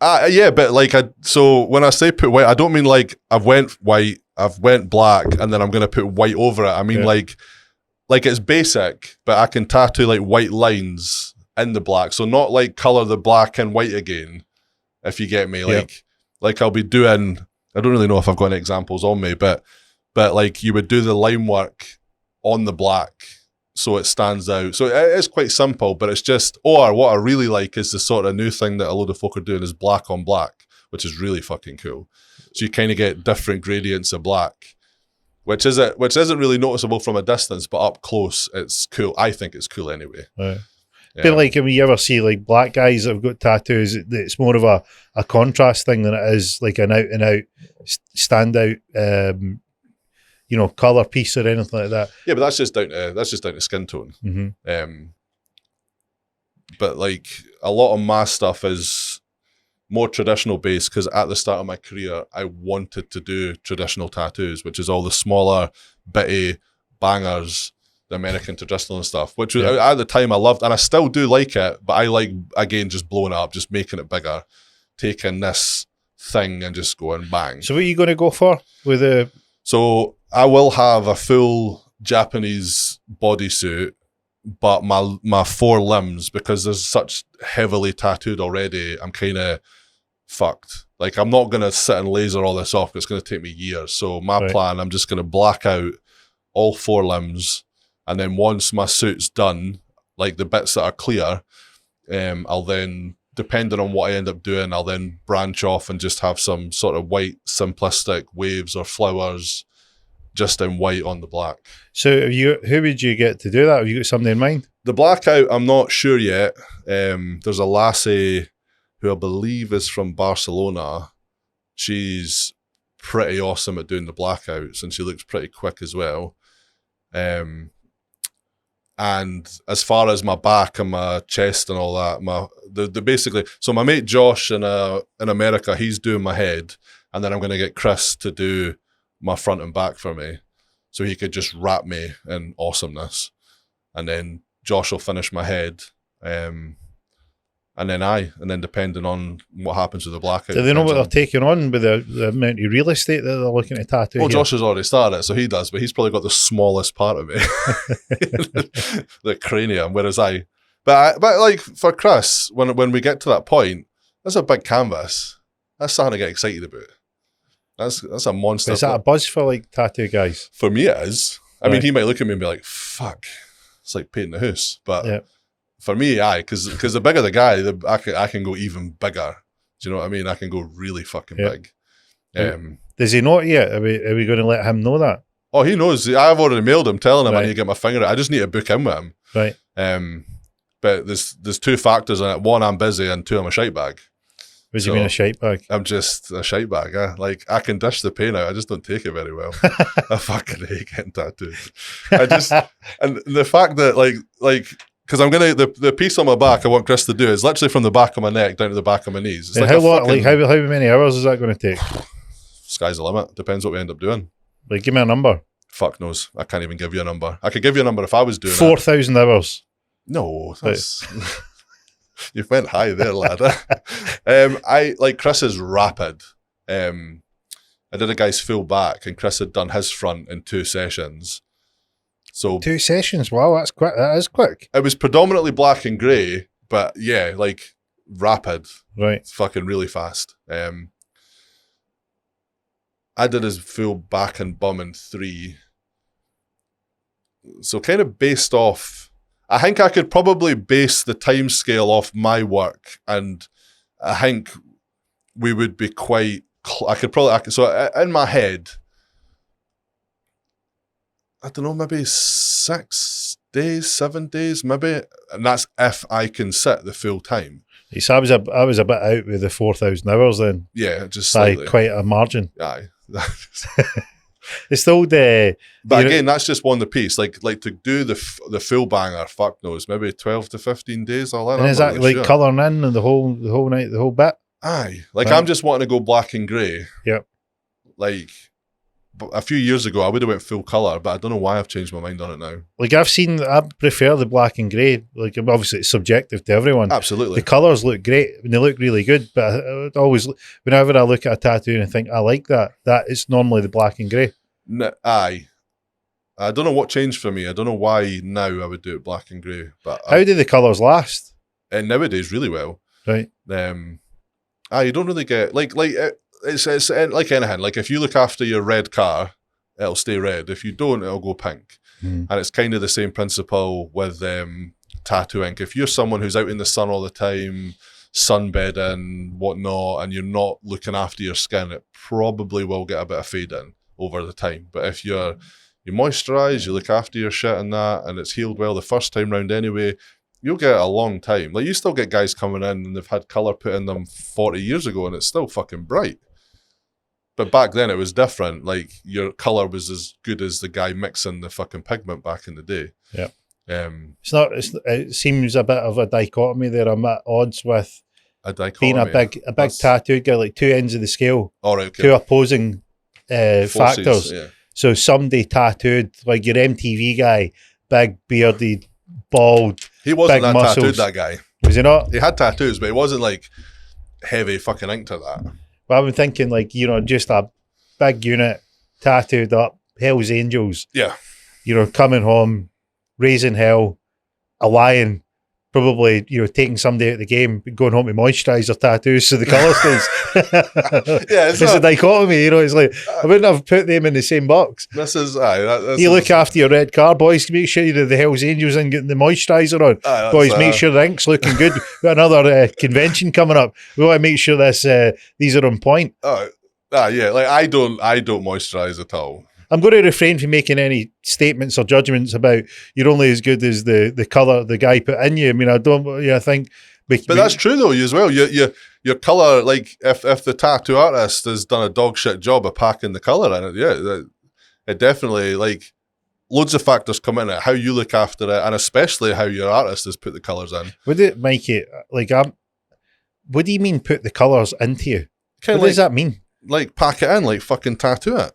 Yeah, but like so when I say put white, I don't mean like I've went white, I've went black, and then I'm going to put white over it. I mean like it's basic, but I can tattoo like white lines in the black, so not like colour the black and white again. If you get me, like I'll be doing. I don't really know if I've got any examples on me, but like you would do the line work on the black so it stands out. So it is quite simple, but it's just, or what I really like is the sort of new thing that a load of folk are doing is black on black, which is really fucking cool. So you kind of get different gradients of black, which isn't really noticeable from a distance, but up close, it's cool. I think it's cool anyway. Right. But like, when you ever see like black guys that have got tattoos, it's more of a contrast thing than it is like an out and out standout, color piece or anything like that. Yeah, but that's just down to skin tone. Mm-hmm. But like a lot of my stuff is more traditional based because at the start of my career, I wanted to do traditional tattoos, which is all the smaller, bitty bangers. The American traditional and stuff, which was, at the time I loved, and I still do like it, but I like, again, just blowing it up, just making it bigger, taking this thing and just going bang. So what are you going to go for with the... So I will have a full Japanese bodysuit, but my 4 limbs, because there's such heavily tattooed already, I'm kind of fucked. Like, I'm not going to sit and laser all this off. It's going to take me years. So my plan, I'm just going to black out all 4 limbs. And then once my suit's done, like the bits that are clear, I'll then, depending on what I end up doing, I'll then branch off and just have some sort of white, simplistic waves or flowers just in white on the black. So who would you get to do that? Have you got somebody in mind? The blackout, I'm not sure yet. There's a lassie who I believe is from Barcelona. She's pretty awesome at doing the blackouts, and she looks pretty quick as well. And as far as my back and my chest and all that, the basically, so my mate Josh in America, he's doing my head, and then I'm going to get Chris to do my front and back for me, so he could just wrap me in awesomeness, and then Josh will finish my head, and then depending on what happens with the blackout. Do they know what they're taking on with the amount of real estate that they're looking to tattoo? Well, Josh has already started it, so he does, but he's probably got the smallest part of me, the cranium. Whereas but like for Chris, when we get to that point, that's a big canvas. That's something to get excited about. That's a monster. Is that a buzz for like tattoo guys? For me, it is. I mean, he might look at me and be like, "Fuck," it's like painting the house, but. For me, because the bigger the guy, I can go even bigger. Do you know what I mean? I can go really fucking big. Does he know it yet? Are we going to let him know that? Oh, he knows. I've already mailed him, telling him I need to get my finger out. I just need to book in with him. Right. But there's 2 factors in it. 1, I'm busy, and 2, I'm a shite bag. What do you mean a shite bag? I'm just a shite bag. Like, I can dish the pain out. I just don't take it very well. I fucking hate getting tattooed. And the fact that like. Because I'm gonna the piece on my back I want Chris to do is literally from the back of my neck down to the back of my knees. It's how long? How many hours is that going to take? Sky's the limit. Depends what we end up doing. Like, give me a number. Fuck knows. I can't even give you a number. I could give you a number if I was doing 4,000 hours. No, that's you went high there, lad. I like Chris is rapid. I did a guy's full back, and Chris had done his front in 2 sessions. So 2 sessions, wow, that's quick. That is quick. It was predominantly black and grey, but yeah, like rapid, right? It's fucking really fast. I did his full back and bum in 3, so kind of based off. I think I could probably base the time scale off my work, and I think we would be quite. So in my head. I don't know, maybe 6 days, 7 days, maybe, and that's if I can sit the full time. So I was a bit out with the 4,000 hours then. Yeah, just slightly. By quite a margin. Aye. It's still the. But again, that's just one the piece. Like to do the full banger, fuck knows, maybe 12 to 15 days. And is that like colouring in and the whole night, the whole bit? Aye, like right. I'm just wanting to go black and grey. Yep. Like. But a few years ago, I would have went full colour, but I don't know why I've changed my mind on it now. Like I prefer the black and grey. Like obviously it's subjective to everyone. Absolutely. The colours look great and they look really good, but I always, whenever I look at a tattoo and I think I like that it's normally the black and grey. Aye. I don't know what changed for me. I don't know why now I would do it black and grey. But how do the colours last? And nowadays, really well. Right. You don't really get it's like anything. Like if you look after your red car, it'll stay red. If you don't, it'll go pink. And it's kind of the same principle with tattoo ink. If you're someone who's out in the sun all the time, sunbedding, whatnot, and you're not looking after your skin, it probably will get a bit of fade in over the time. But if you moisturise, you look after your shit and that, and it's healed well the first time round anyway, you'll get a long time. Like you still get guys coming in and they've had colour put in them 40 years ago and it's still fucking bright. But back then it was different. Like your colour was as good as the guy mixing the fucking pigment back in the day. Yeah. It seems a bit of a dichotomy there. I'm at odds with being a big tattoo guy, like 2 ends of the scale. All right, okay. 2 opposing factors. Yeah. So somebody tattooed, like your MTV guy, big, bearded, bald. He wasn't that muscles. tattooed, that guy. Was he not? He had tattoos, but he wasn't like heavy fucking ink to that. But I've been thinking like, just a big unit, tattooed up, Hell's Angels. Yeah. Coming home, raising hell, a lion, probably, taking somebody out of the game, going home to moisturise their tattoos so the colour stays. Yeah, it's a dichotomy, it's like, I wouldn't have put them in the same box. This is, look after your red car, boys, make sure you're the Hells Angels and getting the moisturiser on. Boys, make sure the ink's looking good. We've got another convention coming up. We want to make sure these are on point. Yeah, like I don't moisturise at all. I'm going to refrain from making any statements or judgments about you're only as good as the colour the guy put in you. I mean, I think... But that's true, though, as well. Your colour, like, if the tattoo artist has done a dog shit job of packing the colour in it, it definitely, like, loads of factors come in it, how you look after it, and especially how your artist has put the colours in. Would it, Mikey, like, what do you mean put the colours into you? What does that mean? Like, pack it in, like, fucking tattoo it.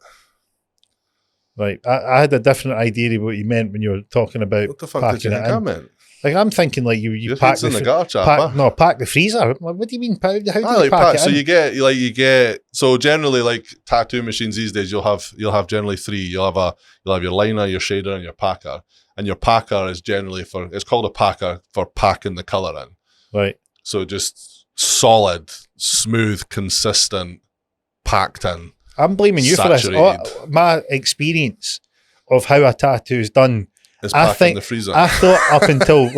Right, I had a different idea of what you meant when you were talking about what the fuck did you think I meant? Like, I'm thinking like you pack pack the freezer. What do you mean? How do you pack it? So you get so generally, like, tattoo machines these days, you'll have generally three. You'll have your liner, your shader, and your packer. And your packer is generally it's called a packer for packing the color in. Right. So just solid, smooth, consistent, packed in. I'm blaming you for this. My experience of how a tattoo is done. I think the freezer. I thought up until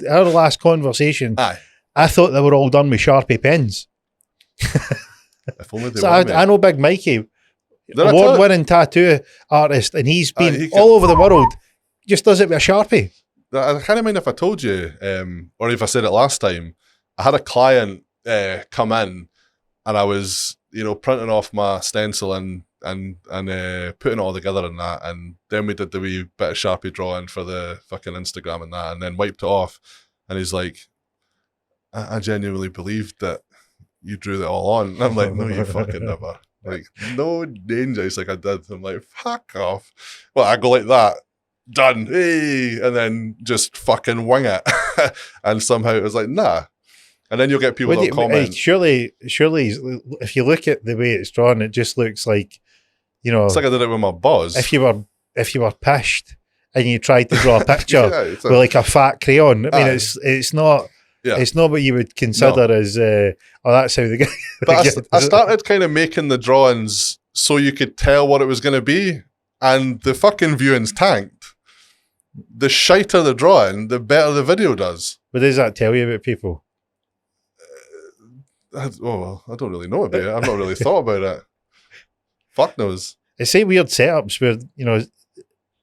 our last conversation, I thought they were all done with Sharpie pens. If only they so were, I know Big Mikey, award-winning tattoo artist, and he's been all over the world. Just does it with a Sharpie. I can't mind if I told you, or if I said it last time. I had a client come in, and I was, printing off my stencil and putting it all together and that, and then we did the wee bit of Sharpie drawing for the fucking Instagram and that, and then wiped it off, and he's like, I genuinely believed that you drew it all on. And I'm like, no, you fucking never. Like, no danger. He's like, I did. I'm like, fuck off. Well, I go like that, done, hey, and then just fucking wing it. And somehow it was like, nah. And then you'll get people that comment. Surely, if you look at the way it's drawn, it just looks like, it's like I did it with my buzz. If you were pissed and you tried to draw a picture with like a fat crayon, I mean, it's not. Yeah. It's not what you would consider as, that's how the guy. But I started kind of making the drawings so you could tell what it was going to be, and the fucking viewing's tanked. The shiter the drawing, the better the video does. What does that tell you about people? I don't really know about it. I've not really thought about it. Fuck knows. It's a weird setups where,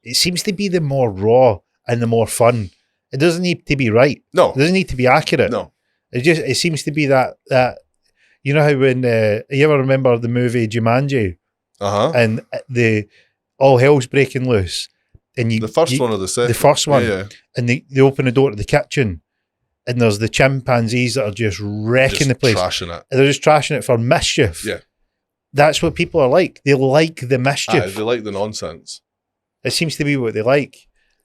it seems to be the more raw and the more fun. It doesn't need to be right. No. It doesn't need to be accurate. No. It seems to be that you know how when you ever remember the movie Jumanji? And all hell's breaking loose. And the first one or the second? The first one. Yeah. And they open the door to the kitchen, and there's the chimpanzees that are just wrecking the place. Trashing it. And they're just trashing it for mischief. Yeah. That's what people are like. They like the mischief. They like the nonsense. It seems to be what they like.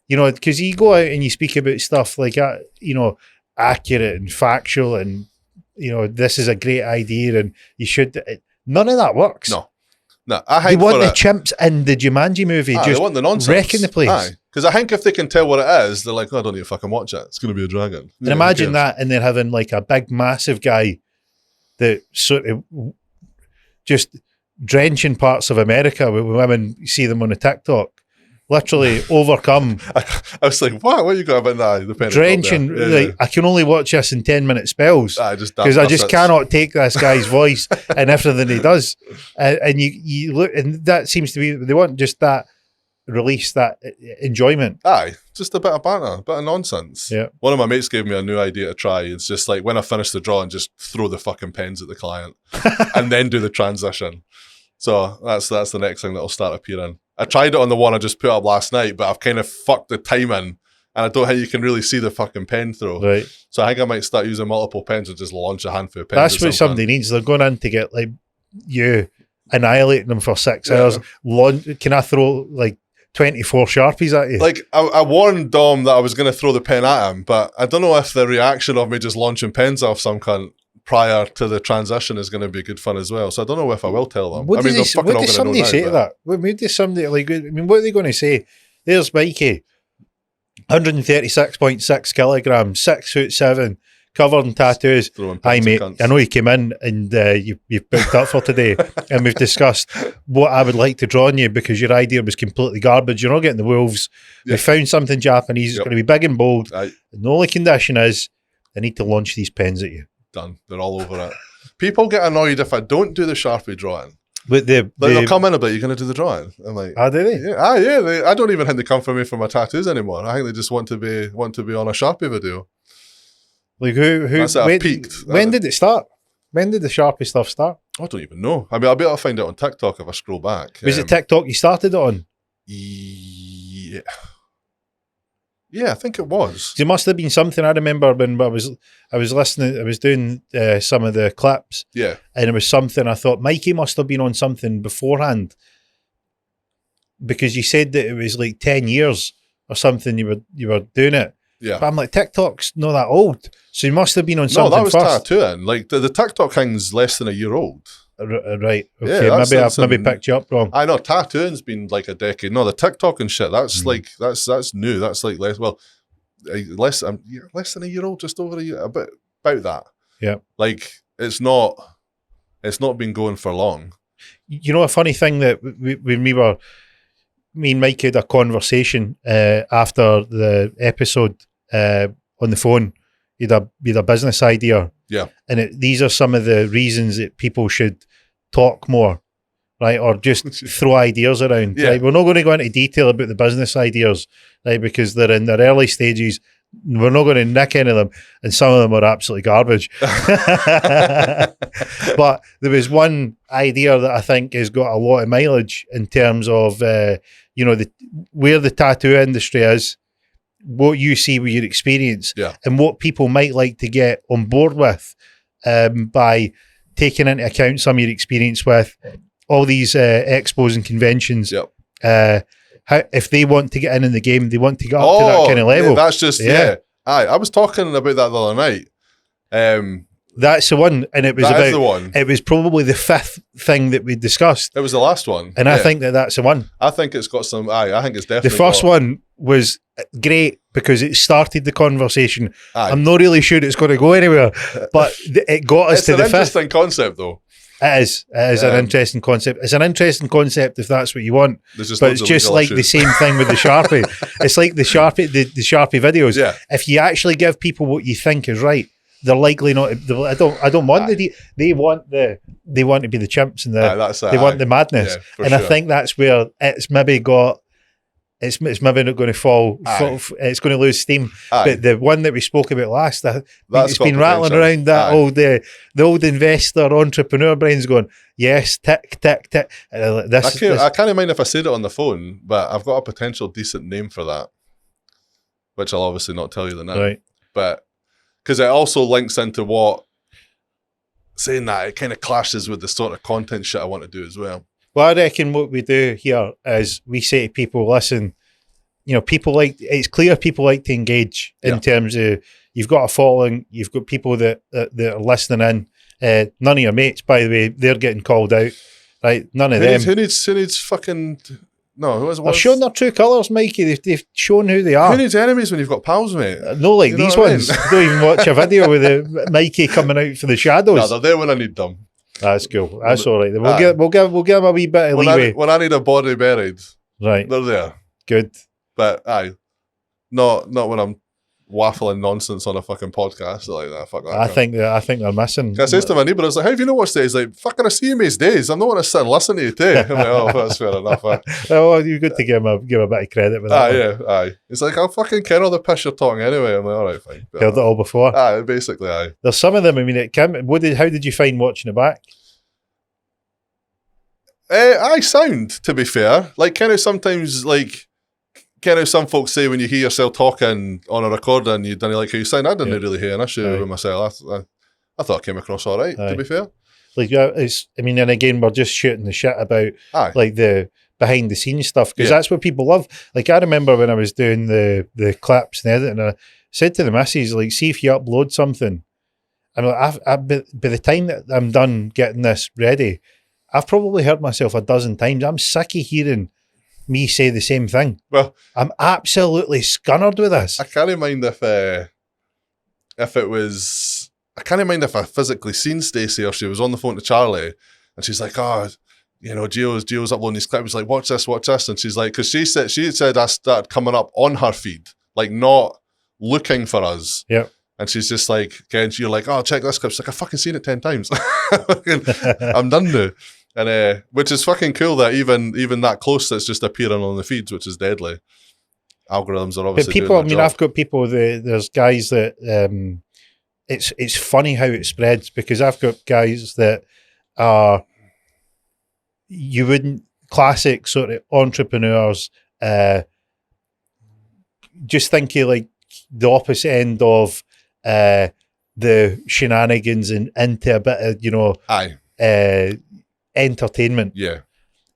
Because you go out and you speak about stuff like, accurate and factual and, this is a great idea and you should... None of that works. No. They want the chimps in the Jumanji movie just they want the nonsense. Wrecking the place. Because I think if they can tell what it is, they're like, I don't need to fucking watch it. It's going to be a dragon. And imagine that, and they're having like a big, massive guy that sort of just drenching parts of America when women see them on a TikTok. Literally overcome. I was like, what you got about that? Drenching, I can only watch this in 10-minute spells because I just cannot take this guy's voice and everything he does. And you look, and that seems to be, they want just that release, that enjoyment. Just a bit of banter, a bit of nonsense. Yeah. One of my mates gave me a new idea to try. It's just like, when I finish the drawing, just throw the fucking pens at the client and then do the transition. So that's the next thing that'll start appearing. I tried it on the one I just put up last night, but I've kind of fucked the timing, and I don't think you can really see the fucking pen throw. Right. So I think I might start using multiple pens and just launch a handful of pens. That's what somebody needs. They're going in to get like you annihilating them for 6 hours. Can I throw like 24 Sharpies at you? Like I warned Dom that I was going to throw the pen at him, but I don't know if the reaction of me just launching pens off some cunt prior to the transition is going to be good fun as well. So I don't know if I will tell them. What does somebody say to that? What does somebody, like, I mean, what are they going to say? There's Mikey 136.6 kilograms, 6'7", covered in tattoos. Hi mate, I know you came in and you've booked up for today and we've discussed what I would like to draw on you because your idea was completely garbage. You're not getting the wolves. We found something Japanese. It's going to be big and bold. The only condition is I need to launch these pens at you. Done. They're all over it. People get annoyed if I don't do the Sharpie drawing. But they'll come in a bit, you're going to do the drawing. I'm like, do they? Yeah. I don't even think they come for me for my tattoos anymore. I think they just want to be on a Sharpie video. Like who peaked. When did it start? When did the Sharpie stuff start? I don't even know. I mean, I'll be able to find it on TikTok if I scroll back. Was it TikTok you started it on? Yeah. Yeah, I think it was. There must have been something I remember when I was listening. I was doing some of the clips. Yeah, and it was something I thought Mikey must have been on something beforehand because you said that it was like 10 years or something. You were doing it. Yeah, but I'm like TikTok's not that old, so you must have been on something. No, that was first. tattooing. Like the TikTok thing's less than a year old. Right. Okay. Yeah, maybe picked you up wrong. I know tattooing's been like a decade. No, the TikTok and shit. That's like that's new. That's like less than a year old. Just over a year. About that. Yeah. Like it's not been going for long. You know, a funny thing that me and Mike had a conversation after the episode on the phone. You had a business idea. Yeah. And these are some of the reasons that people should talk more, right? Or just throw ideas around. Yeah. Right? We're not going to go into detail about the business ideas, right? Because they're in their early stages. We're not going to nick any of them. And some of them are absolutely garbage. But there was one idea that I think has got a lot of mileage in terms of, where the tattoo industry is, what you see with your experience, and what people might like to get on board with by taking into account some of your experience with all these expos and conventions. How, if they want to get in the game, they want to get up to that kind of level. Yeah, that's just, I was talking about that the other night. That's the one, and it was the one. It was probably the fifth thing that we discussed. It was the last one, and I think that's the one. I think it's got some. I think it's definitely the first one was great because it started the conversation. I'm not really sure it's going to go anywhere, but it got us to the fifth. It's an interesting concept, though. It is an interesting concept. It's an interesting concept if that's what you want. But it's just like the same thing with the Sharpie. It's like the Sharpie videos. Yeah. If you actually give people what you think is right, they're likely not. I don't want they want to be the chimps and they want the madness. And sure. I think that's where it's maybe got. It's maybe not going to fall. It's going to lose steam. But the one that we spoke about last, it's been rattling around that the old investor entrepreneur brain's going, yes, tick, tick, tick. I can't mind if I said it on the phone, but I've got a potential decent name for that, which I'll obviously not tell you the name. Right. But because it also links into what, saying that, it kind of clashes with the sort of content shit I want to do as well. Well, I reckon what we do here is we say to people, listen, it's clear people like to engage in terms of you've got a following, you've got people that are listening in. None of your mates, by the way, they're getting called out, right? None of them. Who needs fucking... No, who has They've shown their true colours, Mikey. They've shown who they are. Who needs enemies when you've got pals, mate? No, like these ones. Don't even watch a video with the Mikey coming out for the shadows. No, they're there when I need them. That's cool. That's all right. We'll give them a wee bit of leeway. When I need a body buried, right? They're there. Good. But not when I'm waffling nonsense on a fucking podcast like that. Fuck that. I think they're missing. I says to my neighbour, I was like, "How have you not watched it?" He's like, "Fucking I see him his days. I'm not going to sit and listen to you too." I'm like, "Oh, that's fair enough." Well, you're good to give him a bit of credit with that. Aye. It's like, I'll fucking care all the piss you're talking anyway. I'm like, all right, fine. Heard it all before. Basically. There's some of them. I mean, how did you find watching it back? I sound, to be fair, like kind of sometimes like kind of some folks say when you hear yourself talking on a recording, you don't like how you sound. I didn't really hear an issue with myself. I thought I came across all right, to be fair. Like, and again, we're just shooting the shit about like the behind the scenes stuff because that's what people love. Like, I remember when I was doing the clips and editing, I said to the missus, like, see if you upload something. And by the time that I'm done getting this ready, I've probably heard myself a dozen times. I'm sick of hearing me say the same thing. Well, I'm absolutely scunnered with this. I can't mind if it was. I can't mind if I physically seen Stacey or she was on the phone to Charlie, and she's like, "Oh, Gio's uploading these clips. Like, watch this," and she's like, because she said I started coming up on her feed, like not looking for us. Yep. And she's just like, again, you're like, "Oh, check this clip." She's like, "I've fucking seen it 10 times. I'm done now." And which is fucking cool that even that close, that's just appearing on the feeds, which is deadly. Algorithms are obviously. But people, doing their job. I've got people. There's guys that it's funny how it spreads, because I've got guys that are, you wouldn't, classic sort of entrepreneurs, just thinking like the opposite end of the shenanigans and into a bit of entertainment. Yeah.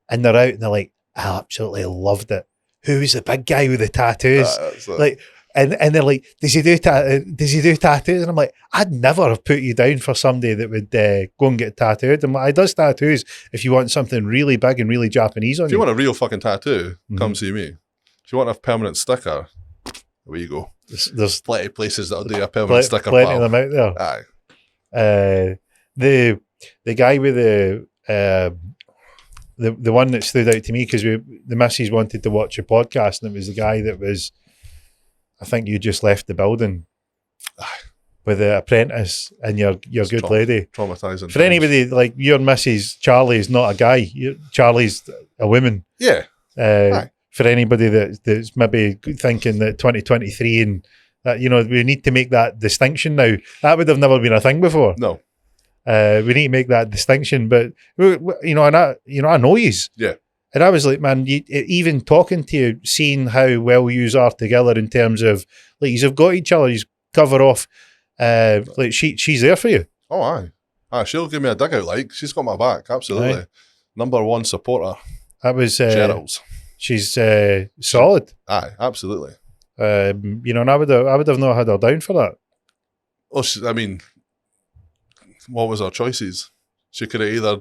And they're out and they're like, I absolutely loved it. Who's the big guy with the tattoos? Like, and they're like, does he do tattoos? And I'm like, I'd never have put you down for somebody that would go and get tattooed. I'm like, I does tattoos if you want something really big and really Japanese on you. If you want a real fucking tattoo, come see me. If you want a permanent sticker, away you go. There's plenty of places that'll do a permanent sticker. Plenty of them out there. Aye. The guy with the one that stood out to me, because the missus wanted to watch a podcast, and it was the guy that was, I think you just left the building with the apprentice and your good lady. Traumatizing. For anybody, like your missus, Charlie is not a guy. Charlie's a woman. Yeah. For anybody that's maybe thinking that 2023 and that, we need to make that distinction now. That would have never been a thing before. No. We need to make that distinction, but and I know yous. Yeah. And I was like, man, even talking to you, seeing how well yous are together in terms of like you've got each other, you cover off. Like she's there for you. Oh, aye. She'll give me a dig out. Like she's got my back. Absolutely. Aye. Number one supporter. That was Gerald's. She's solid. Aye, absolutely. And I would have not had her down for that. Oh, what was her choices? She could have either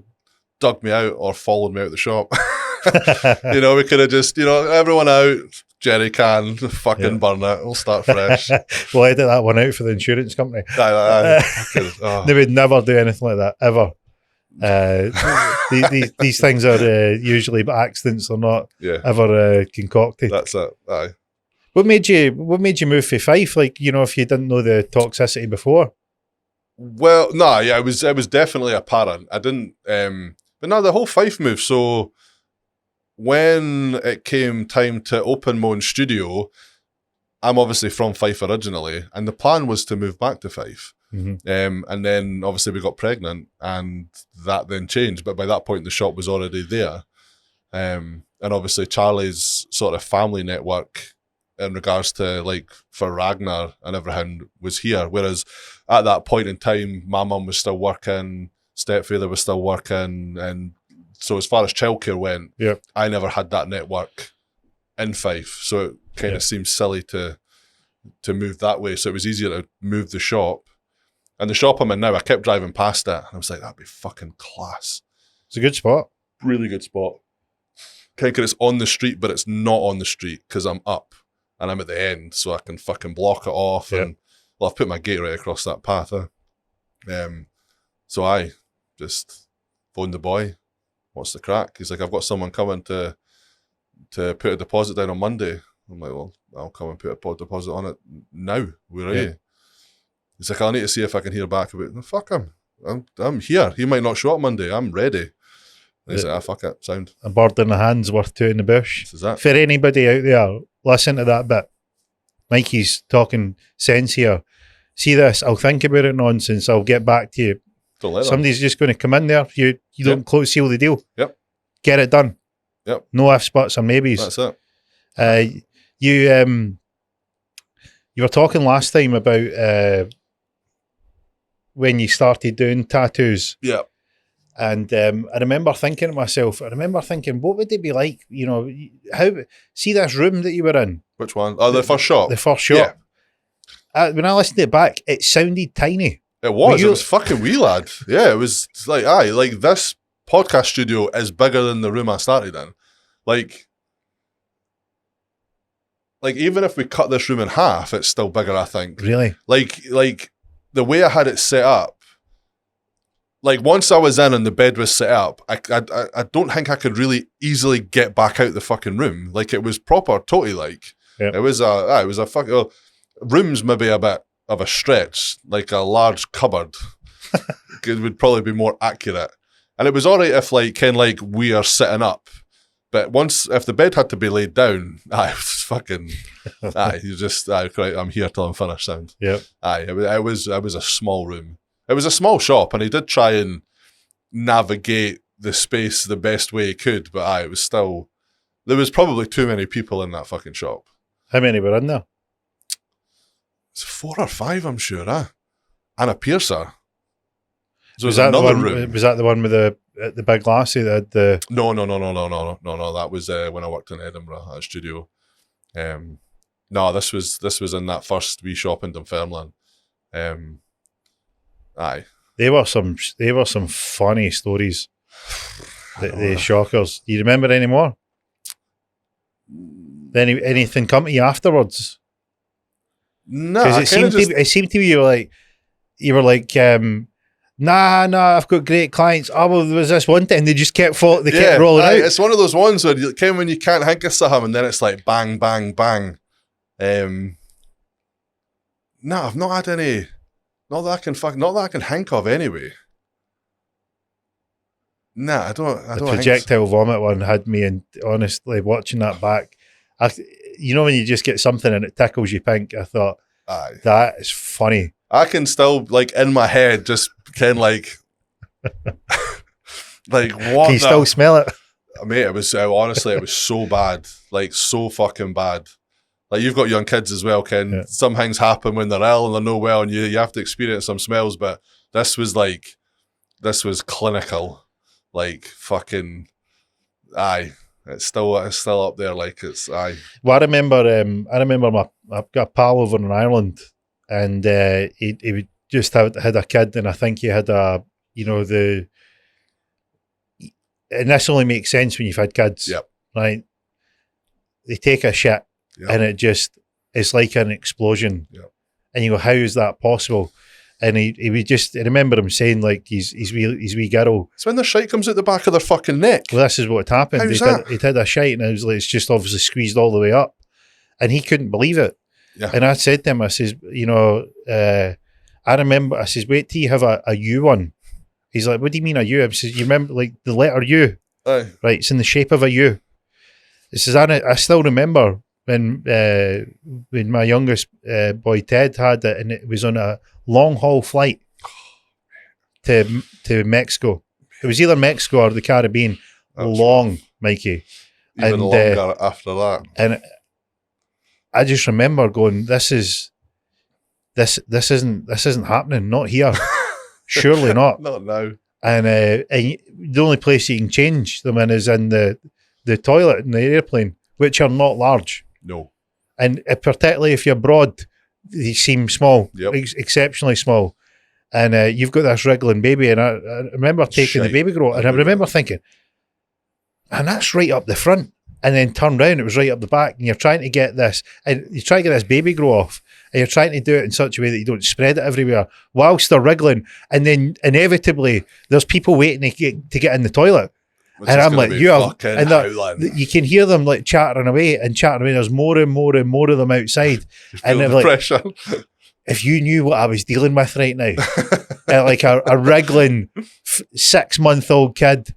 dug me out or followed me out the shop. We could have just, everyone out, jerry can, fucking burn it, we'll start fresh. We'll edit that one out for the insurance company. Aye. They would never do anything like that, ever. These things are usually accidents, they're not ever concocted. That's it, aye. What made you move for Fife? Like, if you didn't know the toxicity before? Well, no, yeah, it was definitely apparent. I didn't, but no, the whole Fife move. So when it came time to open my own studio, I'm obviously from Fife originally, and the plan was to move back to Fife. Mm-hmm. And then obviously we got pregnant, and that then changed. But by that point, the shop was already there. And obviously Charlie's sort of family network in regards to like for Ragnar and everything was here. Whereas at that point in time, my mum was still working, stepfather was still working. And so as far as childcare went, I never had that network in Fife. So it kind of seemed silly to move that way. So it was easier to move the shop. And the shop I'm in now, I kept driving past it. And I was like, that'd be fucking class. It's a good spot. Really good spot. Kind of it's on the street, but it's not on the street because I'm up. And I'm at the end, so I can fucking block it off. And I've put my gate right across that path. So I just phoned the boy. What's the crack? He's like, I've got someone coming to put a deposit down on Monday. I'm like, well, I'll come and put a deposit on it now. Where are you? He's like, I'll need to see if I can hear back about it. No, fuck him. I'm here. He might not show up Monday. I'm ready. And he's like, fuck it, sound. A bird in the hand's worth two in the bush. This is that. For anybody out there, listen to that bit. Mikey's talking sense here. See this, I'll think about it nonsense, I'll get back to you. Don't let Somebody's just going to come in there, you don't seal the deal. Yep. Get it done. Yep. No ifs, buts or maybes. That's it. You were talking last time about when you started doing tattoos. Yeah. And I remember thinking to myself, what would it be like, see this room that you were in? Which one? Oh, the first shop? The first shop. Yeah. When I listened to it back, it sounded tiny. It was. It was fucking wee, lad. Yeah, it was like, this podcast studio is bigger than the room I started in. Like, like even if we cut this room in half, it's still bigger, I think. Really? Like the way I had it set up, like once I was in and the bed was set up, I don't think I could really easily get back out the fucking room. Like it was proper totally like. Yep. It was a fucking room's maybe a bit of a stretch, like a large cupboard. It would probably be more accurate. And it was all right if we are sitting up. But if the bed had to be laid down, it was fucking, you just, right, I'm here till I'm finished sound. Yep. It was a small room. It was a small shop, and he did try and navigate the space the best way he could, but it was still, there was probably too many people in that fucking shop. How many were in there? It's 4 or 5, I'm sure, and a piercer. So Was that the one with the big lassie that had the... No. That was when I worked in Edinburgh at a studio. No, this was in that first wee shop in Dunfermline. Aye. They were some funny stories. The shockers. Do you remember any more? Anything come to you afterwards? No, because it seemed to be you were like. Nah, I've got great clients. Oh, well, there was this one thing, they just kept kept rolling out. It's one of those ones where when you can't think of something and then it's like bang, bang, bang. No, I've not had any, not that I can think of anyway. Nah, I don't. The projectile vomit one had me, and honestly, watching that back, you know when you just get something and it tickles you pink, I thought, that is funny. I can still, like, in my head, just like what? Can you still smell it? Mate, honestly, it was so bad. Like, so fucking bad. Like, you've got young kids as well, Ken. Yeah. Some things happen when they're ill and they're not well, and you have to experience some smells, but this was clinical. Like, fucking, it's still up there. Like, it's, Well, I remember I've got a pal over in Ireland, and he just had a kid, and I think he had and this only makes sense when you've had kids, yep. Right? They take a shit, yep. And it's like an explosion, yep. And you go, how is that possible? And I remember him saying, like, his wee girl. It's when the shite comes out the back of their fucking neck. Well, this is what happened. He'd had a shite, and it was like, it's just obviously squeezed all the way up, and he couldn't believe it. Yeah. And I said to him, I says, I remember, I says, wait till you have a U one. He's like, what do you mean a U? I says, you remember, like, the letter U? Aye. Right, it's in the shape of a U. He says, I still remember when my youngest boy Ted had it, and it was on a long haul flight to Mexico. It was either Mexico or the Caribbean. Long, Mikey. Even longer after that. And I just remember going, this isn't happening, not here. Surely not. Not now. And the only place you can change them in is in the toilet in the airplane, which are not large. No. And particularly if you're broad, they seem small, yep. Exceptionally small. And you've got this wriggling baby, and I remember taking the baby grow, and I remember thinking, and that's right up the front. And then turn round, it was right up the back, and you're trying to get this, and you try to get this baby grow off, and you're trying to do it in such a way that you don't spread it everywhere whilst they're wriggling, and then inevitably there's people waiting to get in the toilet. Which and I'm like, you can hear them like chattering away. There's more and more and more of them outside, and they're like, pressure. If you knew what I was dealing with right now, like a wriggling 6-month-old kid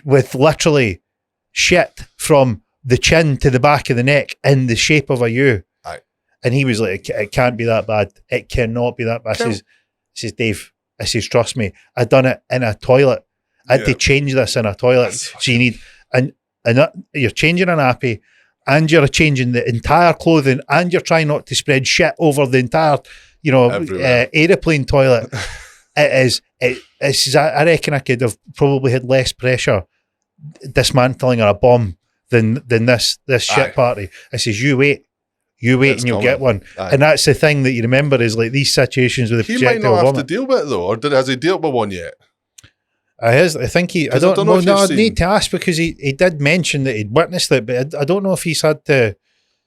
with literally shit from the chin to the back of the neck in the shape of a U. Aye. And he was like, it can't be that bad. It cannot be that bad. I says, Dave, I says, trust me, I done it in a toilet. I had to change this in a toilet. So you need, and you're changing a nappy, and you're changing the entire clothing, and you're trying not to spread shit over the entire, aeroplane toilet. I reckon I could have probably had less pressure dismantling a bomb than this shit party. I says, you wait and you'll get one. Aye. And that's the thing that you remember is like these situations with the projectile vomit. He might not have to deal with it though, or has he dealt with one yet? I think he. I don't know. I need to ask because he did mention that he'd witnessed it, but I don't know if he's had to.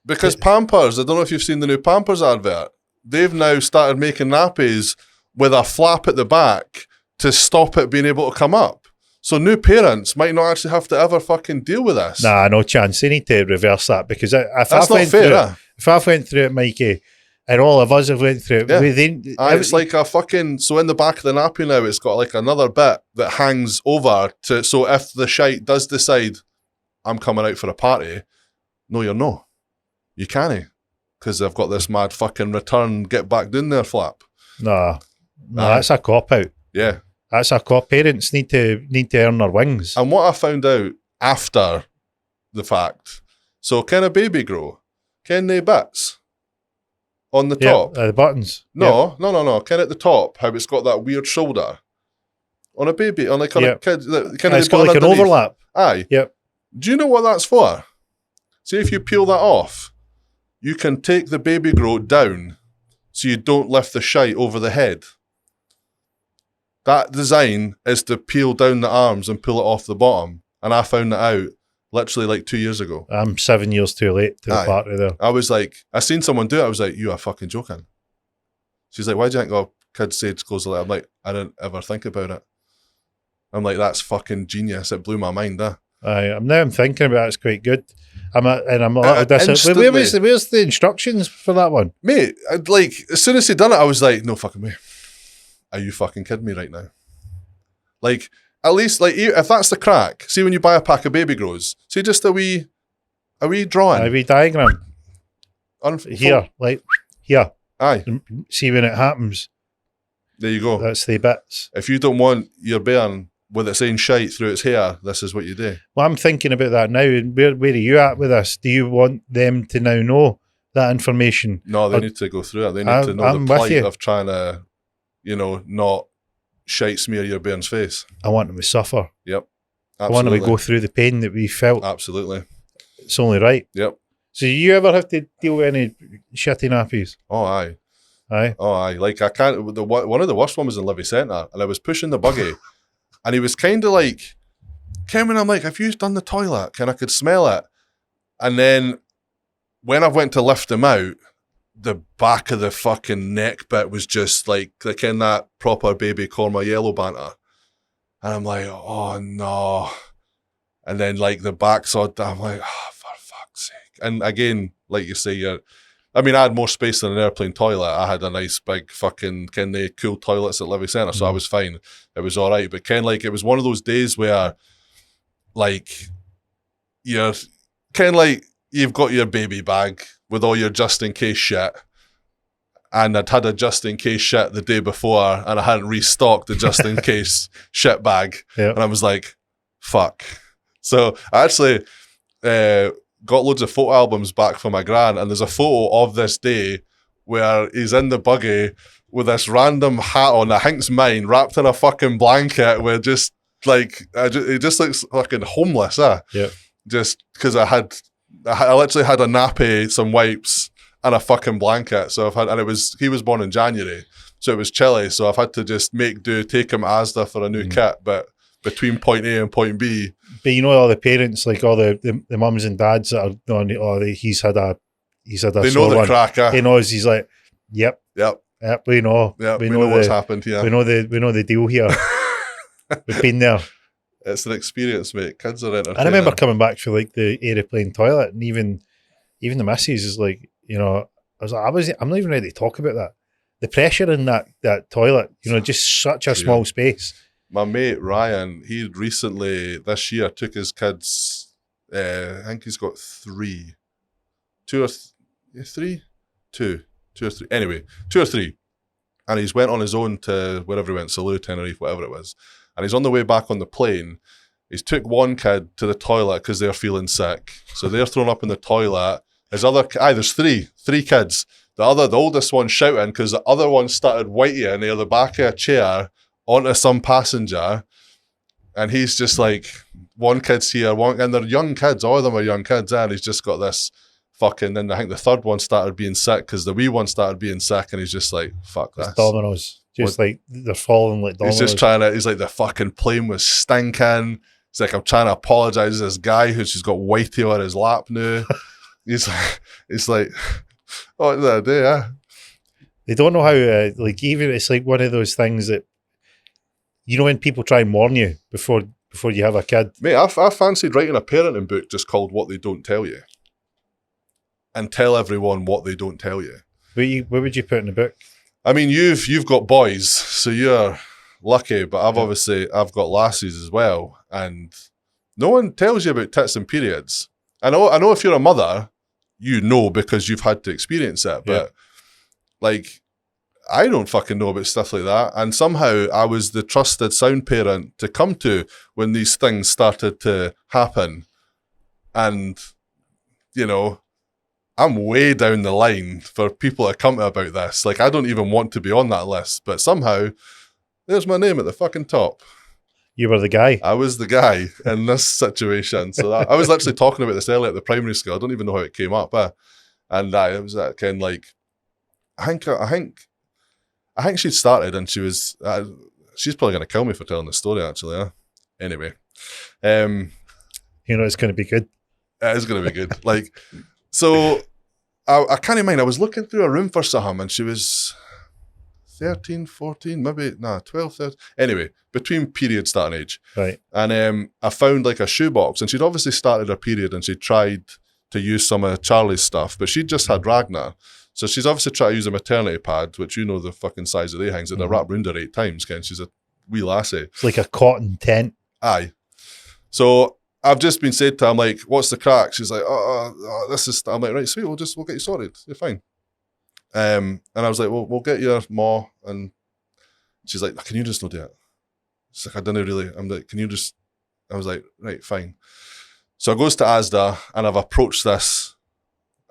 Because Pampers, I don't know if you've seen the new Pampers advert. They've now started making nappies with a flap at the back to stop it being able to come up. So new parents might not actually have to ever fucking deal with this. Nah, no chance. They need to reverse that, because if That's not fair, if I've went through it, Mikey, and all of us have went through it, it's like a fucking, so in the back of the nappy now, it's got like another bit that hangs over to, so if the shite does decide, I'm coming out for a party, no, you're not. You can't, because they've got this mad fucking return, get back in there flap. No, that's a cop-out. Yeah. That's a cop. Parents need to earn their wings. And what I found out after the fact, so can a baby grow? Can they bits on the top? The buttons. No. Can at the top, how it's got that weird shoulder on a baby, on like on a kid. It's got like an overlap. Aye. Yep. Do you know what that's for? See, if you peel that off, you can take the baby grow down, so you don't lift the shite over the head. That design is to peel down the arms and pull it off the bottom. And I found that out literally like 2 years ago. I'm 7 years too late to the party there. I was like, I seen someone do it. I was like, you are fucking joking. She's like, why do you think, oh, kids say it goes like, I'm like, I didn't ever think about it. I'm like, that's fucking genius. It blew my mind, I'm thinking about it. It's quite good. I'm a little disappointed. Where's the instructions for that one? Mate, like, as soon as he done it, I was like, no fucking way. Are you fucking kidding me right now? Like, at least, like, if that's the crack, see when you buy a pack of baby grows, see just a wee drawing. A wee diagram. Here. Aye. See when it happens. There you go. That's the bits. If you don't want your bairn with its own shite through its hair, this is what you do. Well, I'm thinking about that now. Where are you at with this? Do you want them to now know that information? No, they need to go through it. They need to know the plight of trying to, not shite smear your bairn's face. I want them to suffer. Yep. Absolutely. I want them to go through the pain that we felt. Absolutely. It's only right. Yep. So you ever have to deal with any shitty nappies? Oh, aye. Aye? Oh, aye. Like, I can't, one of the worst ones was in Livy Centre, and I was pushing the buggy, and he was kind of like, Cameron, I'm like, have you done the toilet? And I could smell it. And then when I went to lift him out, the back of the fucking neck bit was just like in that proper baby Corma yellow banter. And I'm like, oh no. And then like the backside, I'm like, oh, for fuck's sake. And again, like you say, I had more space than an airplane toilet. I had a nice big fucking, cool toilets at Livy Centre, so I was fine. It was all right. But it was one of those days where like you've got your baby bag with all your just-in-case shit, and I'd had a just-in-case shit the day before, and I hadn't restocked the just-in-case shit bag, and I was like, fuck. So I actually got loads of photo albums back from my gran, and there's a photo of this day where he's in the buggy with this random hat on, I think's mine, wrapped in a fucking blanket with just, like, he just looks fucking homeless, Yeah. Just because I literally had a nappy, some wipes, and a fucking blanket. So he was born in January, so it was chilly. So I've had to just make do, take him to Asda for a new kit, but between point A and point B. But all the parents, like all the mums and dads that are on, he's had a they know the cracker. He knows. He's like, yep, we know. Yep, we know what's happened here. We know the deal here. We've been there. It's an experience, mate. Kids are entertaining. I remember coming back for like the aeroplane toilet, and even the missus is like, I'm not even ready to talk about that. The pressure in that toilet, just such a small space. My mate Ryan, he recently this year took his kids. I think he's got two or three. Anyway, 2 or 3, and he's went on his own to wherever he went, Salou, Tenerife, whatever it was. And he's on the way back on the plane. He's took one kid to the toilet because they're feeling sick. So they're thrown up in the toilet. His other, there's three kids. The oldest one shouting because the other one started waiting near the back of a chair onto some passenger. And he's just like, one kid's here, and they're young kids. All of them are young kids. And he's just got this fucking, then I think the third one started being sick because the wee one started being sick. And he's just like, fuck this. It's dominoes. Like they're falling like dominoes. He's just he's like, the fucking plane was stinking. He's like, I'm trying to apologise to this guy who's just got whitey on his lap now. It's like, oh, the day, yeah. They don't know how, even it's like one of those things that, when people try and warn you before you have a kid. Mate, I fancied writing a parenting book just called What They Don't Tell You. And tell everyone what they don't tell you. What would you put in the book? I mean, you've got boys, so you're lucky, but I've got lassies as well. And no one tells you about tits and periods. I know if you're a mother, you know because you've had to experience it. But like, I don't fucking know about stuff like that. And somehow I was the trusted sound parent to come to when these things started to happen. And, I'm way down the line for people to come to about this. Like, I don't even want to be on that list. But somehow, there's my name at the fucking top. You were the guy. I was the guy in this situation. So I was literally talking about this earlier at the primary school. I don't even know how it came up. And it was that kind of like, I think she'd started and she was, she's probably going to kill me for telling the story actually. Huh? Anyway. It's going to be good. It is going to be good. Like, so I can't mind. I was looking through a room for Saham and she was 13, 14, maybe, 12, 13. Anyway, between period starting age. Right. And I found like a shoebox and she'd obviously started her period and she tried to use some of Charlie's stuff, but she'd just had Ragnar. So she's obviously tried to use a maternity pad, which the fucking size of they hangs, and they're wrapped round her 8 times, Ken. She's a wee lassie. It's like a cotton tent. Aye. So I've just been said to her, I'm like, what's the crack? She's like, this is, I'm like, right, sweet, we'll get you sorted. You're fine. And I was like, well, we'll get your ma. And she's like, can you just not do it? She's like, I didn't really. I'm like, can you just, I was like, right, fine. So I goes to Asda and I've approached this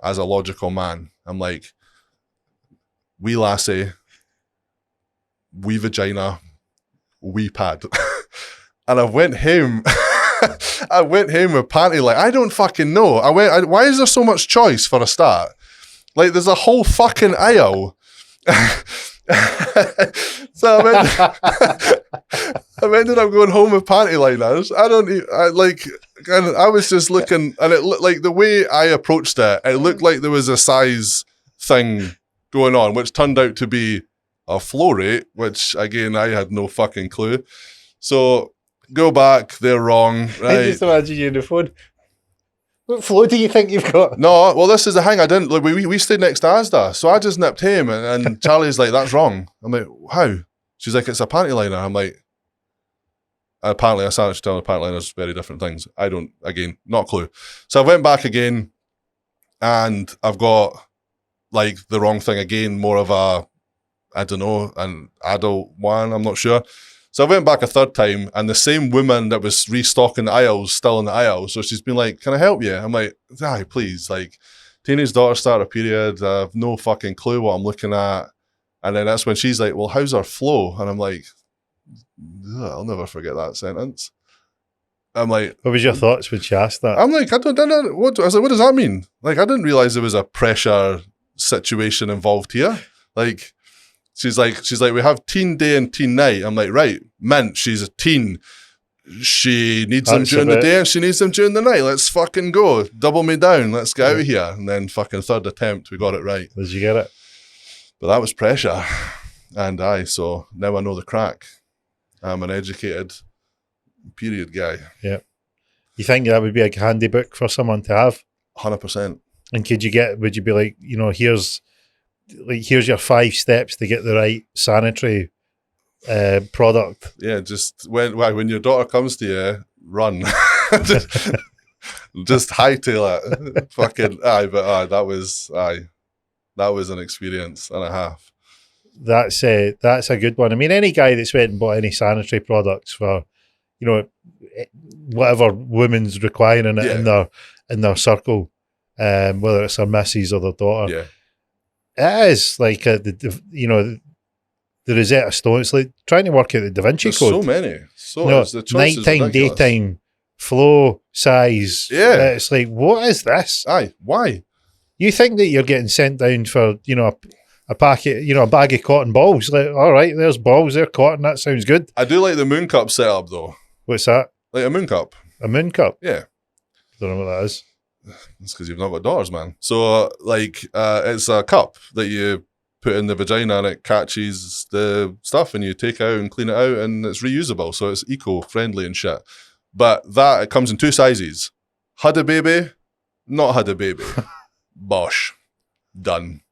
as a logical man. I'm like, wee lassie, wee vagina, wee pad. And I went home. I went home with panty like, I don't fucking know. Why is there so much choice for a start? Like, there's a whole fucking aisle. So I ended up going home with panty liners. I was just looking, and it looked like the way I approached it, it looked like there was a size thing going on, which turned out to be a flow rate, which again, I had no fucking clue. So go back, they're wrong. Right? I just imagine you on the phone. What flow do you think you've got? No, well, this is the thing. I didn't. Like, we stayed next to Asda, so I just nipped him, and Charlie's like, "That's wrong." I'm like, "How?" She's like, "It's a panty liner." I'm like, apparently, I started to tell the panty liners very different things. I don't. Again, not a clue. So I went back again, and I've got like the wrong thing again. More of a, I don't know, an adult one. I'm not sure. So I went back a third time, and the same woman that was restocking the aisles still in the aisle. So she's been like, "Can I help you?" I'm like, "Aye, please." Like, teenage daughter started a period. I have no fucking clue what I'm looking at. And then that's when she's like, "Well, how's our flow?" And I'm like, I'll never forget that sentence. I'm like, what was your thoughts when she asked that? I'm like, I was like, what does that mean? Like, I didn't realize there was a pressure situation involved here. Like, She's like, we have teen day and teen night. I'm like, right, mint, she's a teen. She needs them during the day and she needs them during the night. Let's fucking go. Double me down. Let's get out of here. And then fucking third attempt, we got it right. Did you get it? But that was pressure. And so now I know the crack. I'm an educated period guy. Yeah. You think that would be a handy book for someone to have? 100%. And would you be like, here's your 5 steps to get the right sanitary product. Yeah, just when your daughter comes to you, run. just hightail it. Fucking that was an experience and a half. That's a good one. I mean, any guy that's went and bought any sanitary products for, whatever woman's requiring it in their circle, whether it's their missus or their daughter. Yeah. It is like the Rosetta Stone. It's like trying to work out the Da Vinci Code. So many. The nighttime, daytime, flow, size. Yeah. It's like, what is this? Aye, why? You think that you're getting sent down for, a packet, a bag of cotton balls. Like, all right, there's balls, they're cotton, that sounds good. I do like the moon cup setup though. What's that? Like a moon cup. A moon cup? Yeah. Don't know what that is. It's because you've not got daughters, man. So, it's a cup that you put in the vagina and it catches the stuff and you take it out and clean it out and it's reusable. So it's eco-friendly and shit. But it comes in 2 sizes. Had a baby, not had a baby. Bosh. Done.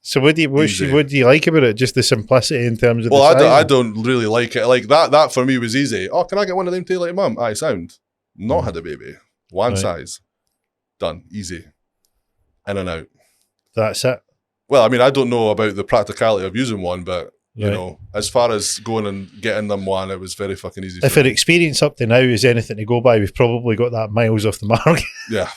So what do you like about it? Just the simplicity in terms of well, the size? I don't really like it. Like that for me was easy. Oh, can I get one of them too, like mum? Aye, sound. Not had a baby. One size. Done. Easy. In and out. That's it. Well, I mean, I don't know about the practicality of using one, but you know, as far as going and getting them one, it was very fucking easy. If our experience up to now is anything to go by, we've probably got that miles off the mark. Yeah.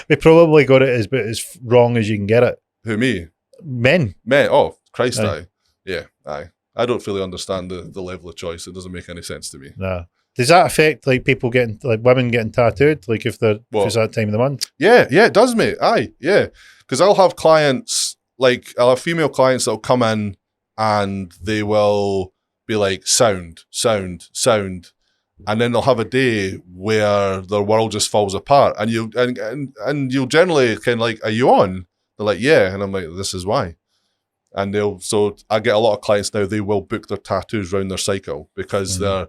We probably got it as wrong as you can get it. Who, me? Men. Oh, Christ, aye. Yeah, aye. I don't really understand the level of choice. It doesn't make any sense to me. Nah. Does that affect like people getting, like women getting tattooed? Like if it's that time of the month? Yeah, it does, mate. Aye, yeah. Because I'll have clients, I'll have female clients that'll come in and they will be like, sound. And then they'll have a day where their world just falls apart. And you'll generally kind of like, are you on? They're like, yeah. And I'm like, this is why. And so I get a lot of clients now, they will book their tattoos around their cycle because they're,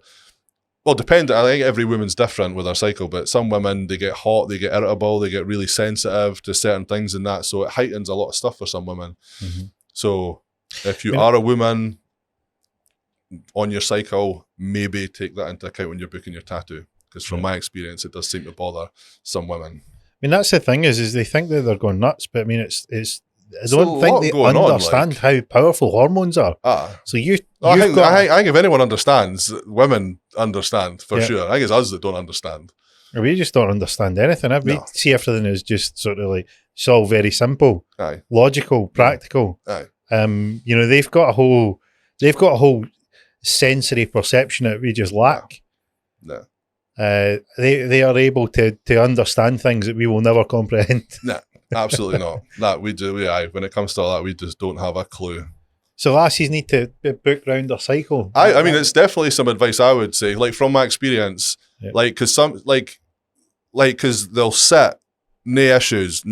I think every woman's different with their cycle, but some women, they get hot, they get irritable, they get really sensitive to certain things and that. So it heightens a lot of stuff for some women. Mm-hmm. So if you are a woman on your cycle, maybe take that into account when you're booking your tattoo. Because from my experience, it does seem to bother some women. I mean, that's the thing is they think that they're going nuts, but I mean, I don't think they understand how powerful hormones are. So I think if anyone understands, women understand for sure. I think it's us that don't understand. We just don't understand anything. We see everything as just sort of like, it's all very simple, logical, practical. They've got a whole sensory perception that we just lack. No. They are able to understand things that we will never comprehend. No, absolutely not. That we do. When it comes to all that, we just don't have a clue. So lassies need to book round their cycle. I mean, it's definitely some advice I would say, like from my experience, because they'll sit no issues,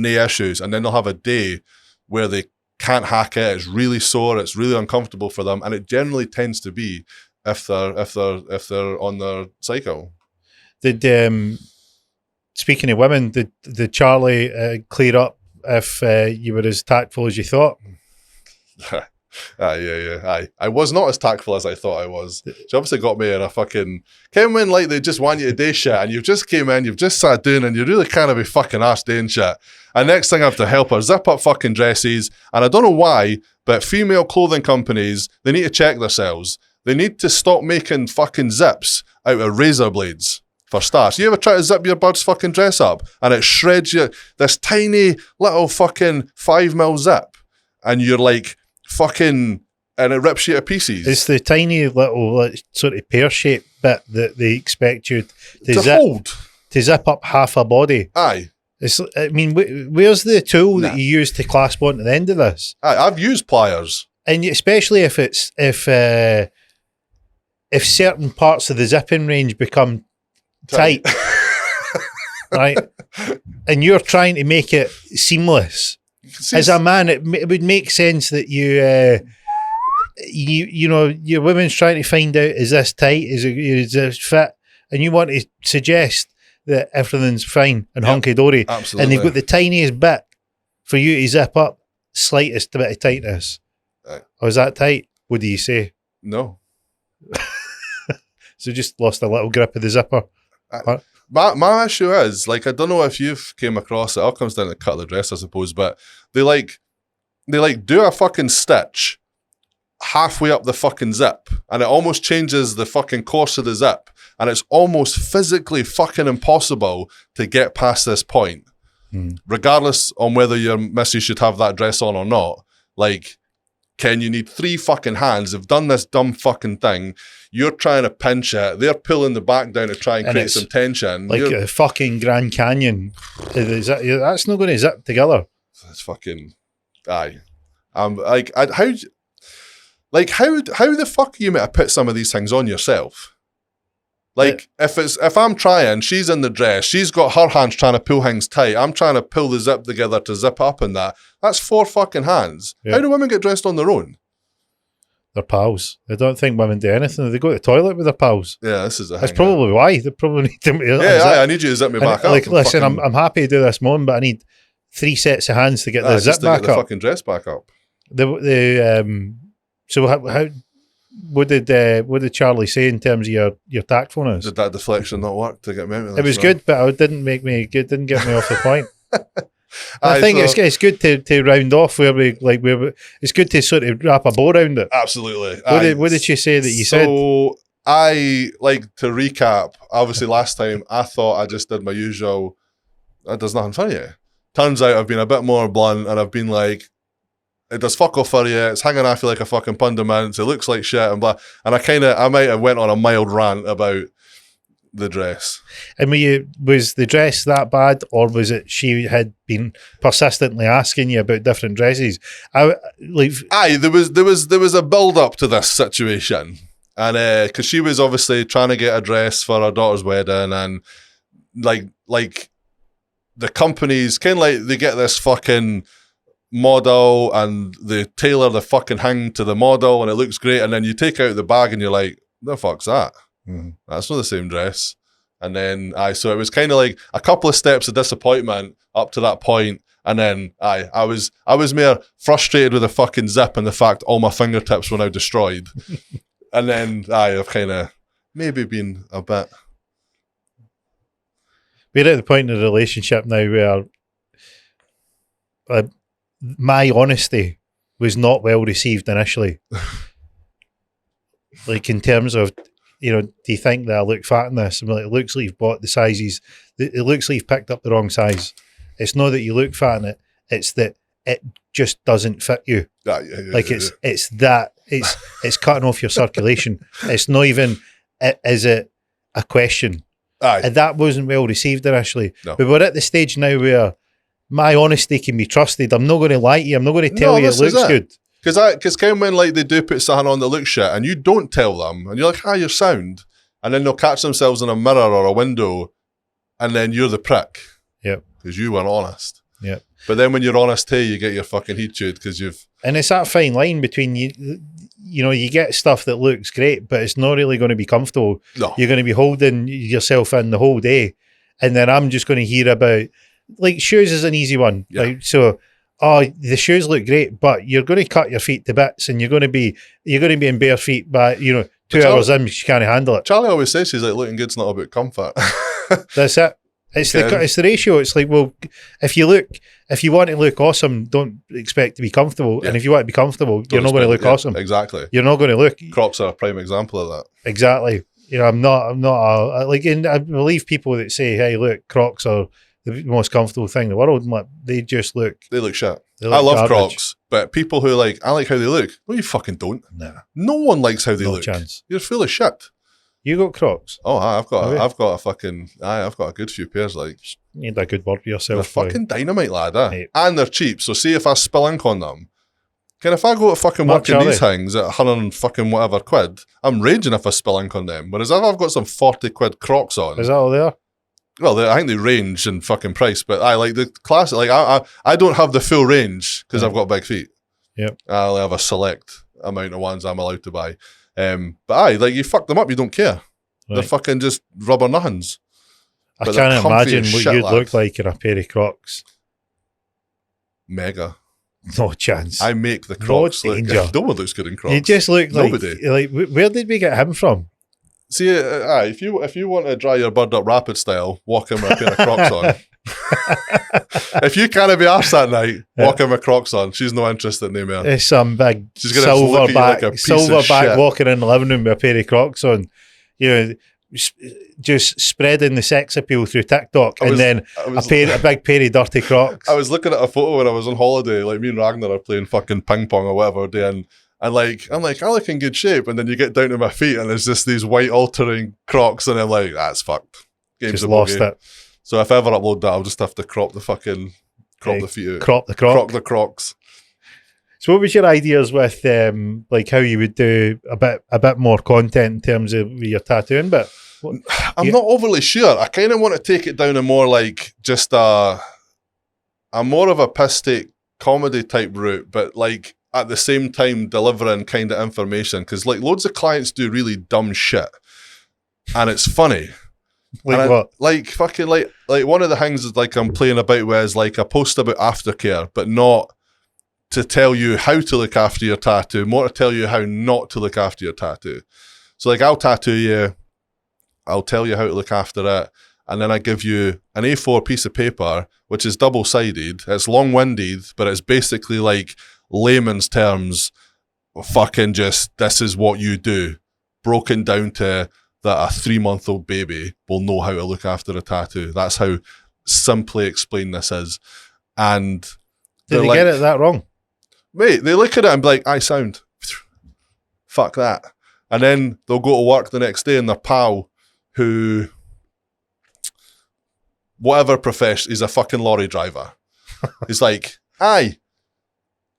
and then they'll have a day where they can't hack it. It's really sore. It's really uncomfortable for them, and it generally tends to be if they're on their cycle. Did speaking of women, did Charlie clear up if you were as tactful as you thought? Aye. I was not as tactful as I thought I was. She obviously got me in a fucking... Came in like they just want you to do shit, and you've just came in, you've just sat down, and you really can't be fucking arsed doing shit. And next thing I have to help her zip up fucking dresses, and I don't know why, but female clothing companies, they need to check themselves. They need to stop making fucking zips out of razor blades. For starts, you ever try to zip your bird's fucking dress up and it shreds you, this tiny little fucking 5mm zip, and you're like fucking, and it rips you to pieces. It's the tiny little sort of pear-shaped bit that they expect you to zip up half a body. Aye. I mean, where's the tool that you use to clasp onto the end of this? Aye, I've used pliers, and especially if certain parts of the zipping range become tight. Right, and you're trying to make it seamless. As a man, it would make sense that your woman's trying to find out, is this tight, is this fit, and you want to suggest that everything's fine and hunky-dory, and they've got the tiniest bit for you to zip up, slightest bit of tightness. Oh, is that tight? What do you say? No. So just lost a little grip of the zipper. My issue is, I don't know if you've came across it. It all comes down to the cut of the dress, I suppose, but they do a fucking stitch halfway up the fucking zip, and it almost changes the fucking course of the zip, and it's almost physically fucking impossible to get past this point, regardless on whether your missus should have that dress on or not. Ken, you need 3 fucking hands. They've done this dumb fucking thing. You're trying to pinch it. They're pulling the back down to try and create some tension. Like a fucking Grand Canyon. That's not going to zip together. It's fucking... Aye. How the fuck are you meant to put some of these things on yourself? Like, if I'm trying, she's in the dress, she's got her hands trying to pull things tight, I'm trying to pull the zip together to zip up and that's 4 fucking hands. Yeah. How do women get dressed on their own? They're pals. I don't think women do anything. They go to the toilet with their pals. Yeah, this is That's probably why. They probably need to... I need you to zip me back up. Like, listen, I'm happy to do this morning, but I need 3 sets of hands to get the zip back up. Get the fucking dress back up. So how what did Charlie say in terms of your tactfulness? Did that deflection not work to get me out of this? It was good, but it didn't get me off the point. I think it's good to round off where it's good to sort of wrap a bow around it. Absolutely. What did you say that you said? So I like to recap. Obviously, last time I thought I just did my usual. That does nothing for you. Turns out I've been a bit more blunt, and I've been like, it does fuck all for you. It's hanging off you like a fucking pundament. It looks like shit and blah. And I might have went on a mild rant about the dress. And was the dress that bad, or was it she had been persistently asking you about different dresses? There was a build up to this situation, and because she was obviously trying to get a dress for her daughter's wedding, and like the companies kind of like they get this fucking model and they tailor the fucking hang to the model and it looks great, and then you take out the bag and you're like, the fuck's that? Mm-hmm. That's not the same dress. And then so it was kind of like a couple of steps of disappointment up to that point, and then I was more frustrated with the fucking zip and the fact all my fingertips were now destroyed. And then I've kind of maybe been a bit. We're at the point in the relationship now where my honesty was not well received initially. Like in terms of, do you think that I look fat in this? I'm like, it looks like you've bought the sizes. It looks like you've picked up the wrong size. It's not that you look fat in it. It's that it just doesn't fit you. It's cutting off your circulation. It's not even, is it a question? Aye. And that wasn't well received initially. No. But we're at the stage now where my honesty can be trusted. I'm not going to lie to you. I'm not going to tell you it looks good. Because when like they do put something on that looks shit and you don't tell them and you're like, you're sound, and then they'll catch themselves in a mirror or a window and then you're the prick. Yep. Because you weren't honest. Yep. But then when you're honest too, you get your fucking heat chewed because you've... And it's that fine line between you get stuff that looks great, but it's not really going to be comfortable. No. You're going to be holding yourself in the whole day. And then I'm just going to hear about, like, shoes is an easy one. Yeah. Like, so, the shoes look great, but you're going to cut your feet to bits and you're going to be in bare feet by, 2 hours in, you can't handle it. Charlie always says she's like, looking good's not about comfort. That's it. It's the ratio. It's like, well, if you want to look awesome, don't expect to be comfortable. Yeah. And if you want to be comfortable, you're not going to look awesome. Exactly. You're not going to look. Crocs are a prime example of that. Exactly. I'm not I believe people that say, hey, look, Crocs are the most comfortable thing in the world. They just look. They look shit. I love garbage. Crocs, but people who I like how they look. Well, you fucking don't. Nah. No one likes how they look. Chance. You're full of shit. You got Crocs? Oh, I've got a good few pairs. Like, you need a good word for yourself. They're fucking dynamite, lad. Right. And they're cheap. So see if I spill ink on them. If I go to fucking work in these things at 100 and fucking whatever quid, I'm raging if I spill ink on them. Whereas if I've got some 40 quid Crocs on. Is that all there? Well, I think they range in fucking price, but I like the classic. Like I don't have the full range because I've got big feet. Yep. I only have a select amount of ones I'm allowed to buy. But you fuck them up, you don't care. Right. They're fucking just rubber nothings. I can't imagine what you'd look like in a pair of Crocs. Mega. No chance. I make the Crocs no look. danger. No one looks good in Crocs. You just look Nobody. like where did we get him from? See, if you want to dry your bird up rapid style, walk in with a pair of Crocs on. If you can't be arsed that night, walk in with Crocs on. She's no interested in anymore. It's some big silverback walking in the living room with a pair of Crocs on. Just spreading the sex appeal through TikTok, and then a big pair of dirty Crocs. I was looking at a photo when I was on holiday, like me and Ragnar are playing fucking ping pong or whatever day, and I'm like, I look in good shape, and then you get down to my feet, and there's just these white altering Crocs, and I'm like, that's fucked. Game's just lost it. So if I ever upload that, I'll just have to crop the feet out. Crop the Crocs. So what was your ideas with like how you would do a bit more content in terms of your tattooing bit? I'm not overly sure. I kind of want to take it down a more like just a more of a piss take comedy type route, but like at the same time delivering kind of information, because like loads of clients do really dumb shit and it's funny. Like what? Like fucking like one of the things is like I'm playing about with is like a post about aftercare, but not to tell you how to look after your tattoo, more to tell you how not to look after your tattoo. So like I'll tattoo you, I'll tell you how to look after it, and then I give you an A4 piece of paper, which is double-sided. It's long-winded, but it's basically like layman's terms, fucking just, this is what you do, broken down to that a 3-month-old baby will know how to look after a tattoo. That's how simply explained this is. And did they get it that wrong? Mate, they look at it and be like, I sound. Fuck that. And then they'll go to work the next day and their pal, who, whatever profession, is a fucking lorry driver. He's like, aye,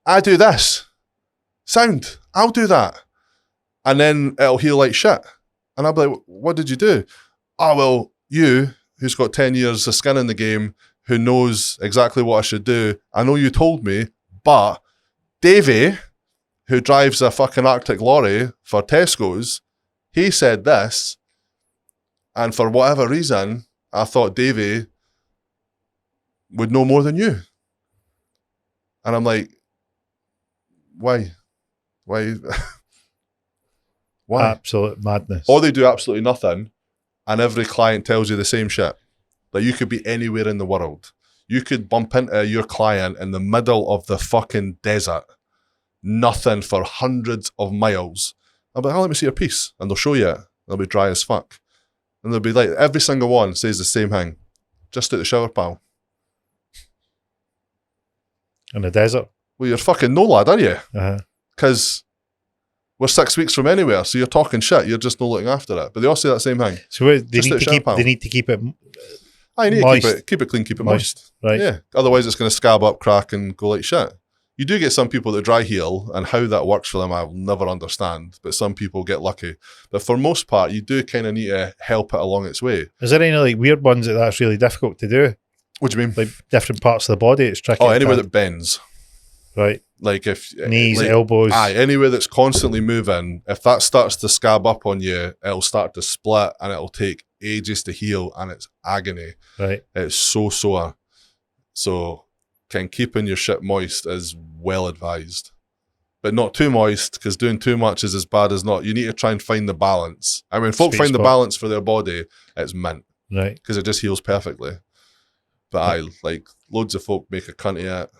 I do this. Sound, I'll do that. And then it'll heal like shit. And I'll be like, what did you do? Oh, well, you, who's got 10 years of skin in the game, who knows exactly what I should do, I know you told me, but Davey, who drives a fucking Arctic lorry for Tesco's, he said this, and for whatever reason, I thought Davey would know more than you. And I'm like, why? Why? Why? Absolute madness. Or they do absolutely nothing, and every client tells you the same shit. Like, you could be anywhere in the world. You could bump into your client in the middle of the fucking desert. Nothing for hundreds of miles. I'll be like, oh, let me see your piece. And they'll show you it. They'll be dry as fuck. And they'll be like, every single one says the same thing. Just at the shower, pal. In the desert? Well, you're fucking no lad, are you? Uh-huh. Because we're 6 weeks from anywhere, so you're talking shit. You're just not looking after it. But they all say that same thing. So they need to keep it I need moist. to keep it clean, keep it moist. Right. Yeah. Otherwise, it's going to scab up, crack, and go like shit. You do get some people that dry heal, and how that works for them, I will never understand. But some people get lucky. But for most part, you do kind of need to help it along its way. Is there any like weird ones that's really difficult to do? What do you mean? Like different parts of the body, it's tricky. Oh, anywhere that bends. Right. Like if knees, like, elbows. Aye, anywhere that's constantly moving. If that starts to scab up on you, it'll start to split, and it'll take ages to heal, and it's agony. Right. It's so sore. So keeping your shit moist is well advised. But not too moist, because doing too much is as bad as not. You need to try and find the balance. And when folk find the balance for their body, it's mint. Right. Because it just heals perfectly. But like loads of folk make a cunt of it.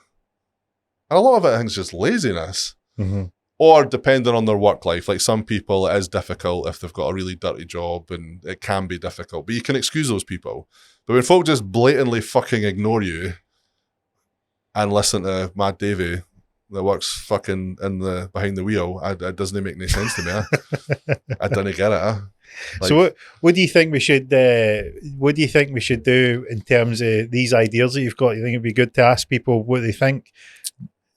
And a lot of it, I think, is just laziness. Mm-hmm. Or depending on their work life. Like some people, it is difficult if they've got a really dirty job, and it can be difficult. But you can excuse those people. But when folk just blatantly fucking ignore you and listen to Mad Davey that works fucking behind the wheel, it doesn't make any sense to me. I don't get it. Like, so what do you think we should do in terms of these ideas that you've got? You think it'd be good to ask people what they think?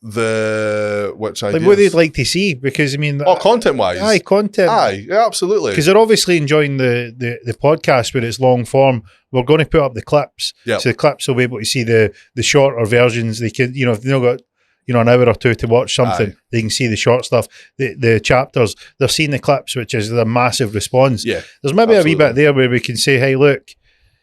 Which ideas? Like what they'd like to see, because I mean, content wise, content, yeah, absolutely, because they're obviously enjoying the podcast where it's long form. We're going to put up the clips, so the clips will be able to see the shorter versions. They can, if they've not got an hour or two to watch something, they can see the short stuff, the chapters. They're seeing the clips, which is a massive response. Yeah, there's maybe a wee bit there where we can say, hey, look,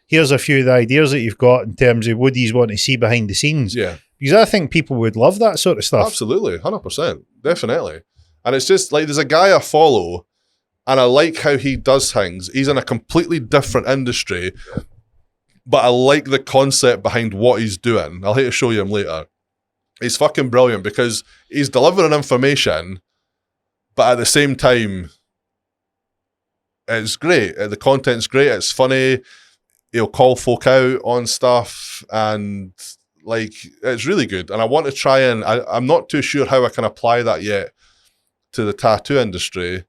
here's a few of the ideas that you've got in terms of what you want to see behind the scenes. Yeah. Because I think people would love that sort of stuff. Absolutely, 100%, definitely. And it's just like, there's a guy I follow, and I like how he does things. He's in a completely different industry, but I like the concept behind what he's doing. I'll have to show you him later. He's fucking brilliant because he's delivering information, but at the same time, it's great. The content's great. It's funny. He'll call folk out on stuff, and like, it's really good. And I want to try and, I'm not too sure how I can apply that yet to the tattoo industry,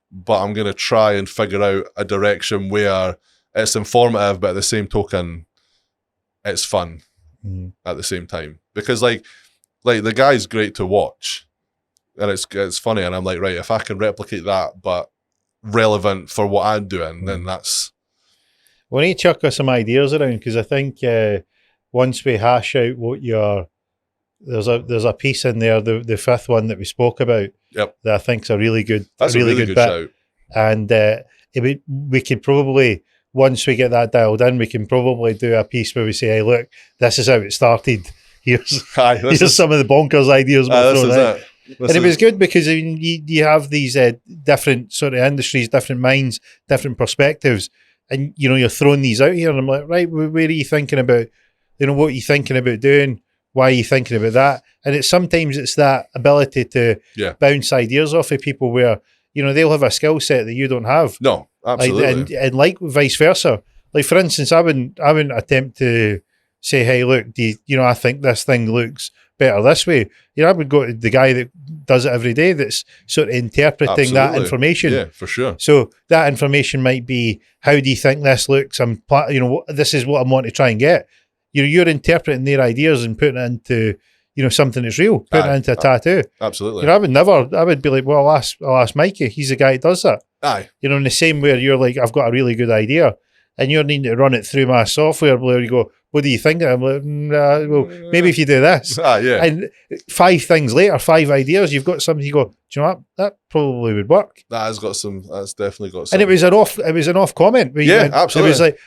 but I'm going to try and figure out a direction where it's informative, but at the same token, it's fun at the same time. Because like the guy's great to watch, and it's funny, and I'm like, right, if I can replicate that, but relevant for what I'm doing, then that's We need to chuck us some ideas around, because I think once we hash out what there's a piece in there, the fifth one that we spoke about. Yep. That I think's a really good. That's a really good bit. shout. And we could probably, once we get that dialed in, we can probably do a piece where we say, "Hey, look, this is how it started. Here's some of the bonkers ideas." And it was good because you have these different sort of industries, different minds, different perspectives, and you're throwing these out here. And I'm like, right, where are you thinking about? What are you thinking about doing? Why are you thinking about that? And sometimes it's that ability to bounce ideas off of people where they'll have a skill set that you don't have. No, absolutely, and like vice versa. Like for instance, I wouldn't attempt to say, "Hey, look, I think this thing looks better this way." I would go to the guy that does it every day, that's sort of interpreting that information. Yeah, for sure. So that information might be, how do you think this looks? This is what I'm wanting to try and get. You're interpreting their ideas and putting it into, something that's real, putting it into a tattoo. Absolutely. I would be like, well, I'll ask Mikey. He's the guy that does that. Aye. In the same way you're like, I've got a really good idea, and you're needing to run it through my software where you go, what do you think? I'm like, well, maybe if you do this. Yeah. And 5 things later, 5 ideas, you've got something, you go, do you know what? That probably would work. That's definitely got some. And it was an off comment. Absolutely. It was like,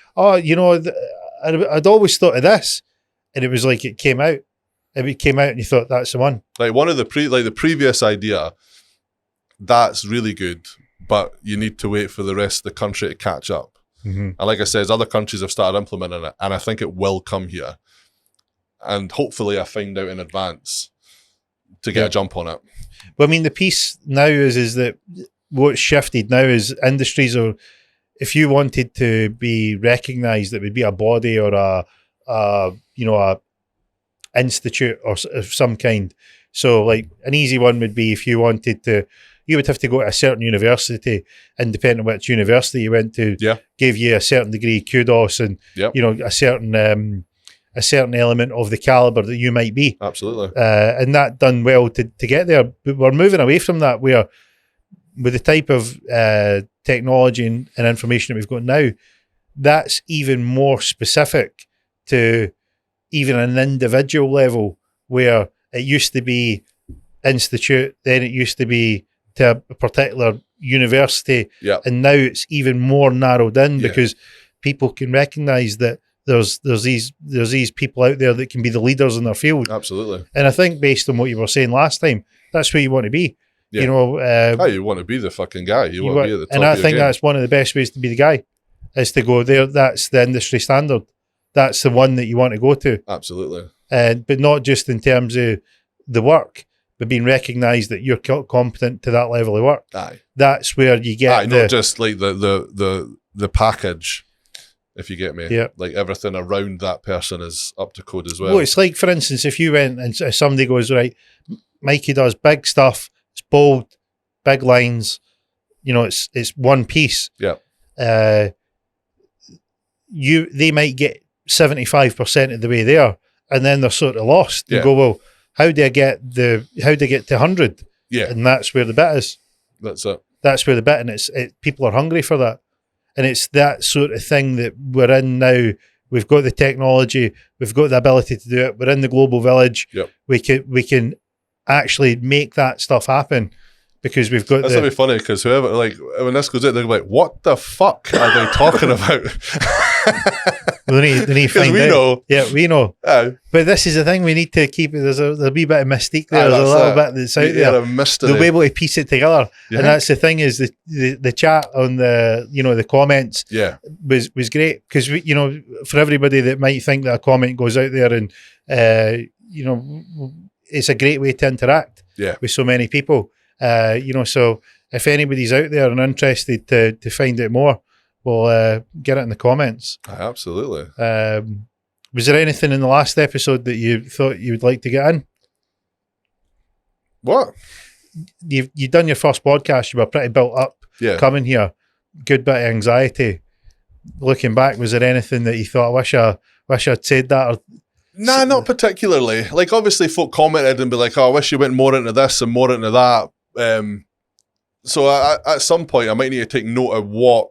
I'd always thought of this. And it was like, it came out. It came out and you thought, that's the one. Like one of the previous idea, that's really good, but you need to wait for the rest of the country to catch up. Mm-hmm. And like I said, other countries have started implementing it, and I think it will come here. And hopefully I find out in advance to get a jump on it. Well, I mean, the piece now is that what's shifted now is industries are, if you wanted to be recognised, it would be a body or a institute of some kind. So like an easy one would be, if you wanted to, you would have to go to a certain university, independent of which university you went to, gave you a certain degree of kudos and a certain element of the caliber that you might be. Absolutely. And that done well to get there. But we're moving away from that, where with the type of technology and information that we've got now, that's even more specific to even an individual level, where it used to be institute, then it used to be to a particular university, and now it's even more narrowed in because people can recognise that there's these people out there that can be the leaders in their field. Absolutely. And I think based on what you were saying last time, that's where you want to be. Yeah. You want to be the fucking guy. You want to be at the top. And I think that's one of the best ways to be the guy, is to go there. That's the industry standard. That's the one that you want to go to. Absolutely. But not just in terms of the work, but being recognised that you're competent to that level of work. Aye. That's where you get not just like the package, if you get me. Yeah. Like everything around that person is up to code as well. Well, it's like, for instance, if you went and somebody goes, right, Mikey does big stuff, it's bold, big lines, it's one piece. Yeah. They might get 75% of the way there, and then they're sort of lost and go, well, how do I get to 100? Yeah. And that's where the bit is. That's it. That's where the bit, and people are hungry for that. And it's that sort of thing that we're in now. We've got the technology, we've got the ability to do it. We're in the global village. Yep. We can actually make that stuff happen, because we've got. That's gonna be funny, because whoever, like, when this goes out, they're like, "What the fuck are they talking about?" They need to find we out. know. Yeah, we know. But this is the thing, we need to keep it. There's a wee bit of mystique there. There's a little bit that's out there. A mystery. They'll be able to piece it together. Yeah. And that's the thing, is the chat on the comments was great, because for everybody that might think that a comment goes out there and it's a great way to interact with so many people. So if anybody's out there and interested to find out more, we'll get it in the comments. Absolutely. Was there anything in the last episode that you thought you would like to get in? What? You've done your first podcast. You were pretty built up coming here. Good bit of anxiety. Looking back, was there anything that you thought, I wish I'd said that? Or nah, not particularly. Like, obviously folk commented and be like, "Oh, I wish you went more into this and more into that." So at some point I might need to take note of what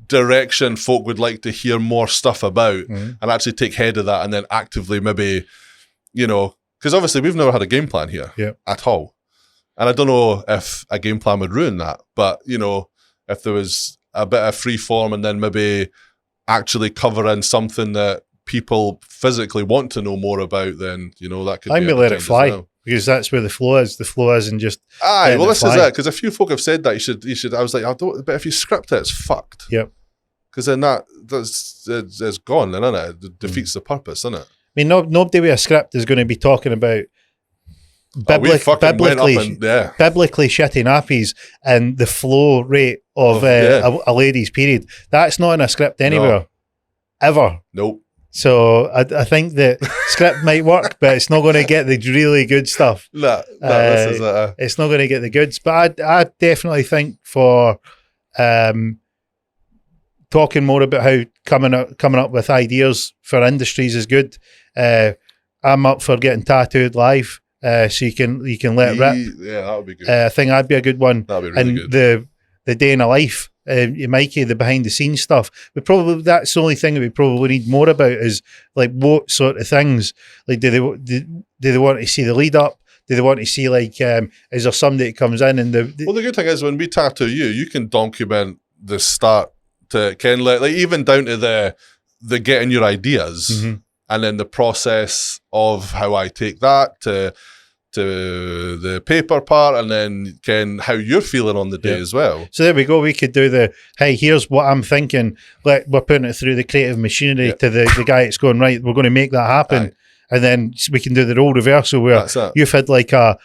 direction folk would like to hear more stuff about, and actually take head of that, and then actively maybe, because obviously we've never had a game plan here at all. And I don't know if a game plan would ruin that, but, if there was a bit of free form and then maybe actually covering something that people physically want to know more about, then, that could I'm be going to let it fly, well. because that's where the flow is. The flow isn't just... Aye, well, this is it, because a few folk have said that you should, I was like, but if you script it, it's fucked. Yep. Because then it's gone, then, isn't it? It defeats the purpose, isn't it? I mean, nobody with a script is going to be talking about biblically shitty nappies and the flow rate of a lady's period. That's not in a script anywhere, ever. Nope. So I think that script might work, but it's not going to get the really good stuff. No, this is it's not going to get the goods. But I definitely think for talking more about how coming up with ideas for industries is good. I'm up for getting tattooed live, so you can let it rip. Yeah, that would be good. I think that'd be a good one. That'd be really good. The day in a life, Mikey, the behind the scenes stuff. That's the only thing that we probably need more about is like what sort of things. Like, do they want to see the lead up? Do they want to see is there somebody that comes in and well, the good thing is when we tattoo you can document the start to like even down to the getting your ideas, and then the process of how I take that to the paper part, and then how you're feeling on the day as well. So there we go. We could do hey, here's what I'm thinking. We're putting it through the creative machinery to the guy that's going, right, we're going to make that happen. Aye. And then we can do the role reversal where you've had like an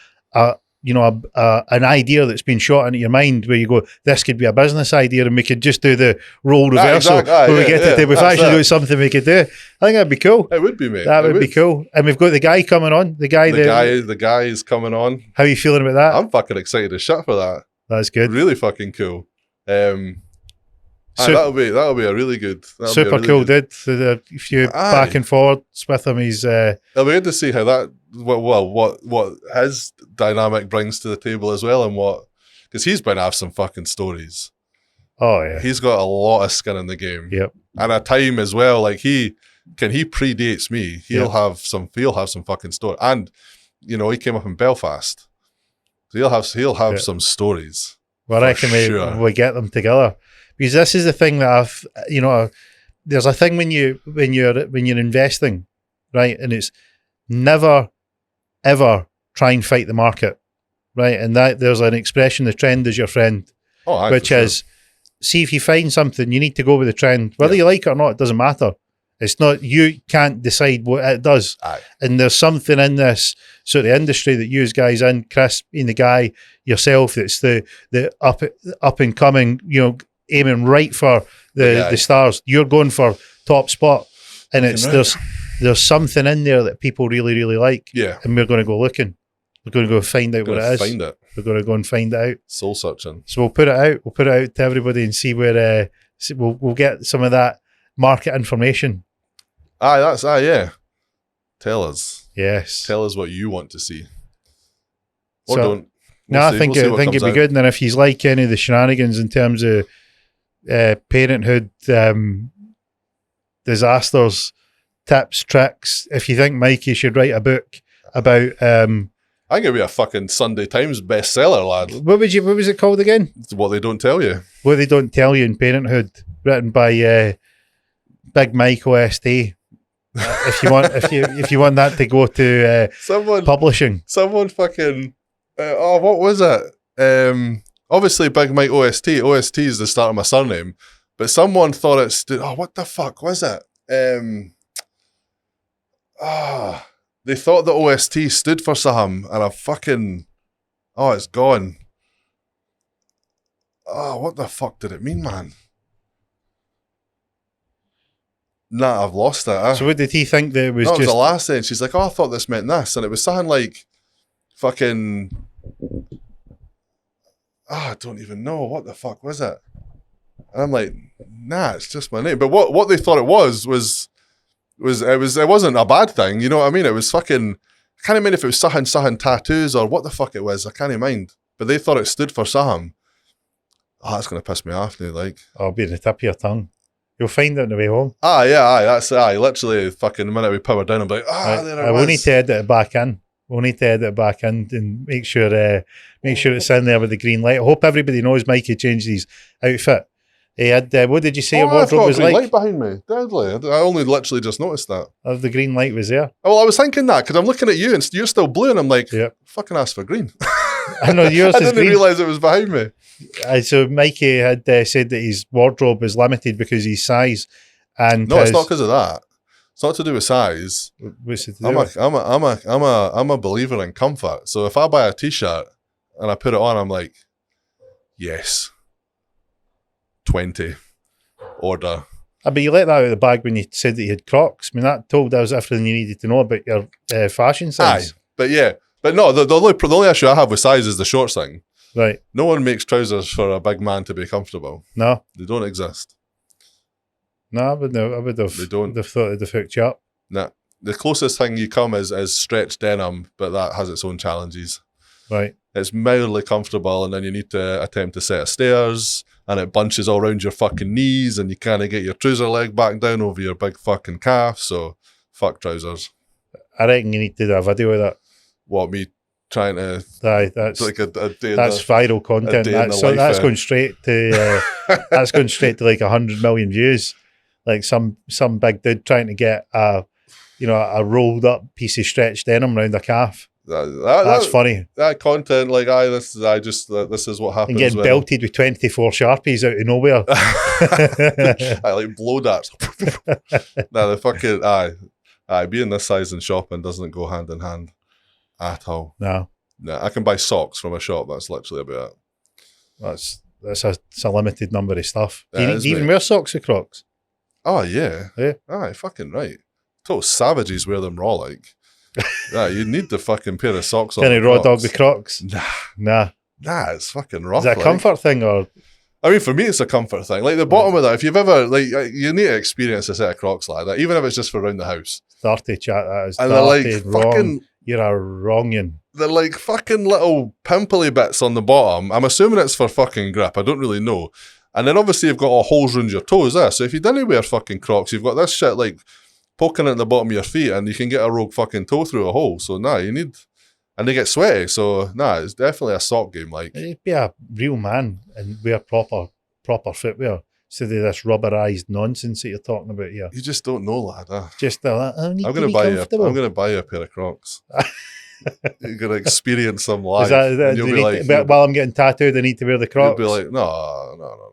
idea that's been shot into your mind where you go, this could be a business idea, and we could just do the role reversal where we get it. We've actually got something we could do. I think that'd be cool. It would be, mate. That would be cool. And we've got the guy coming on. The guy is coming on. How are you feeling about that? I'm fucking excited as shit for that. That's good. Really fucking cool. That'll be a really good. Super cool, dude. A few back and forwards with him. It'll be good to see how that what his dynamic brings to the table as well, and because he's going to have some fucking stories. Oh yeah, he's got a lot of skin in the game. Yep, and a time as well. Like he predates me. He'll have some fucking story, and he came up in Belfast, so he'll have some stories. Well, I reckon we get them together. Because this is the thing that there's a thing when you're investing, right? And it's never, ever try and fight the market, right? And that there's an expression, the trend is your friend, which is, see if you find something, you need to go with the trend. Whether you like it or not, it doesn't matter. It's not, you can't decide what it does. Aye. And there's something in this sort of industry that you guys in, Chris being the guy, yourself, that's the up and coming, aiming right for the stars. You're going for top spot, and there's something in there that people really, really like. Yeah, and we're going to go looking. We're going to go find out what it is. We're going to go and find it out. Soul searching. So we'll put it out. We'll put it out to everybody and see where we'll get some of that market information. Yeah. Tell us. Yes. Tell us what you want to see. Or so, don't. I think it'd be good. And then if he's like any of the shenanigans in terms of parenthood, disasters, tips, tricks, if you think Mikey should write a book about I think it'd be a fucking Sunday Times bestseller, lad. What was it called again? It's What They Don't Tell You. What They Don't Tell You in Parenthood, written by Big Mike OST. If you want that to go to publishing. Someone fucking what was it? Obviously Big Mike OST. OST is the start of my surname, but someone thought it stood. Oh, what the fuck was it? They thought the OST stood for something, and it's gone. Oh, what the fuck did it mean, man? Nah, I've lost it. So what did he think that it was? That was the last thing. She's like, I thought this meant this, and it was something like fucking. I don't even know. What the fuck was it? And I'm like, nah, it's just my name. But what they thought it was it wasn't a bad thing. You know what I mean? It was fucking. I can't mind if it was something tattoos or what the fuck it was. I can't mind. But they thought it stood for something. Oh, that's going to piss me off now, like. I'll be in the tip of your tongue. You'll find it on the way home. That's literally fucking the minute we power down, I'm like, there it was. We'll need to edit it back in. We'll need to edit it back in and make sure it's in there with the green light. I hope everybody knows Mikey changed his outfit. He had, what did you say your wardrobe was like? I've got a green light behind me. Deadly. I only literally just noticed that. The green light was there. Oh, well, I was thinking that because I'm looking at you and you're still blue and I'm like, fucking asked for green. I know yours I is green. didn't realise it was behind me. So Mikey had said that his wardrobe was limited because of his size. And no, it's not because of that. It's not to do with size. What's it to do with? I'm a believer in comfort. So if I buy a t-shirt and I put it on, I'm like, yes, 20 order. But you let that out of the bag when you said that you had Crocs. I mean, that told us everything you needed to know about your fashion sense. But no, the only issue I have with size is the shorts thing. Right. No one makes trousers for a big man to be comfortable. No. They don't exist. No, I would have. They don't. They've thought they'd hooked you up. Nah. The closest thing you come is stretch denim, but that has its own challenges. Right. It's mildly comfortable, and then you need to attempt a set of stairs, and it bunches all around your fucking knees, and you can't get your trouser leg back down over your big fucking calf, so fuck trousers. I reckon you need to do a video of that. What, me trying to... Aye, that's like a day that's viral content. That's going straight to that's going straight to like 100 million views. Like some big dude trying to get a rolled up piece of stretch denim around a calf. That's funny. That content, like, this is what happens. And getting belted with 24 Sharpies out of nowhere. I like blow darts. The fucking being this size and shopping doesn't go hand in hand at all. No. I can buy socks from a shop. That's literally about it. That's a limited number of stuff. Do you even wear socks with Crocs? Oh yeah. Yeah. Aye, fucking right. Total savages wear them raw like. You need the fucking pair of socks on. Can you raw dog the Crocs? Nah, it's fucking rough. Is that a comfort thing or? I mean, for me, it's a comfort thing. Like the bottom of that, if you've ever you need to experience a set of Crocs like that, even if it's just for around the house. Dirty chat. That is. And dirty, they're like wrong. fucking. You're a wrongin'. They're like fucking little pimply bits on the bottom. I'm assuming it's for fucking grip. I don't really know. And then obviously you've got all holes around your toes there. So if you didn't wear fucking Crocs, you've got this shit like poking at the bottom of your feet and you can get a rogue fucking toe through a hole. So you need, and they get sweaty. So it's definitely a sock game. Like, you'd be a real man and wear proper footwear instead of this rubberized nonsense that you're talking about here. You just don't know, lad. Just I'm gonna buy you a pair of Crocs. You're gonna experience some life. You'll be like, while I'm getting tattooed, I need to wear the Crocs. You'll be like, no.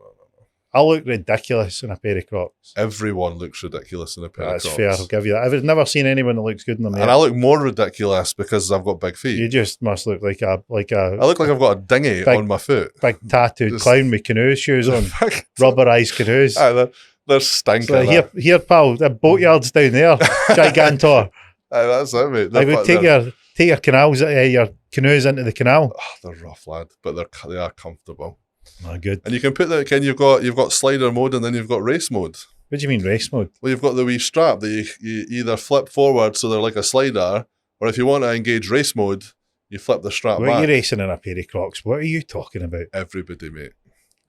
I look ridiculous in a pair of Crocs. Everyone looks ridiculous in a pair of Crocs. That's fair, I'll give you that. I've never seen anyone that looks good in them. And I look more ridiculous because I've got big feet. You just must look like a. I look like I've got a dinghy on my foot. Big tattooed clown with canoe shoes on, rubberized canoes. They're stinking. So here, pal, the boatyard's down there, Gigantor. That's it, mate. I would take your canals, your canoes into the canal. Oh, they're rough, lad, but they are comfortable. Oh, good. And you can put that. You've got slider mode and then you've got race mode. What do you mean race mode? Well, you've got the wee strap that you either flip forward so they're like a slider, or if you want to engage race mode, you flip the strap back. What are you racing in a pair of Crocs? What are you talking about? Everybody, mate.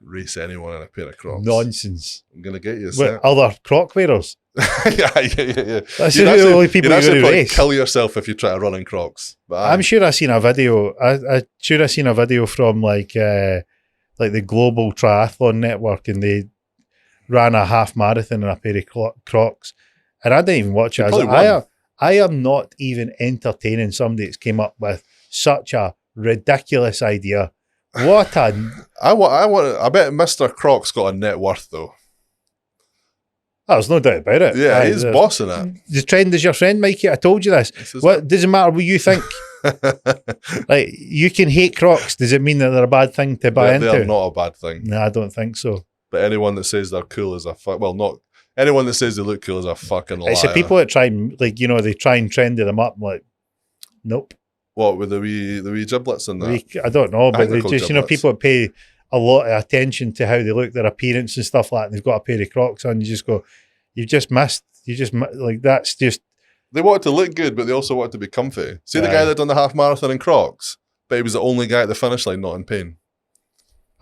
Race anyone in a pair of Crocs. Nonsense. I'm going to get you a set. Other Croc wearers? yeah. That's the only people who really race. Kill yourself if you try to run in Crocs. But I'm sure I've seen a video. I'm sure I've seen a video from like the Global Triathlon Network, and they ran a half marathon in a pair of Crocs, and I didn't even watch it. I am not even entertaining somebody that's came up with such a ridiculous idea. What a I bet Mr. Croc's got a net worth though. There's no doubt about it. Yeah, he's bossing it. The trend is your friend, Mikey. I told you this. Doesn't matter what you think. Like, you can hate Crocs. Does it mean that they're a bad thing to buy into? They're not a bad thing. No, I don't think so. But anyone that says they're cool is not anyone that says they look cool is a fucking liar. It's the people that try and they try and trend them up. I'm like, nope. What with the wee giblets and that? I don't know, but they just people that pay a lot of attention to how they look, their appearance and stuff like that. And they've got a pair of Crocs on. You just go, you've just missed. That's just. They want it to look good, but they also want it to be comfy. See the guy that done the half marathon in Crocs, but he was the only guy at the finish line not in pain.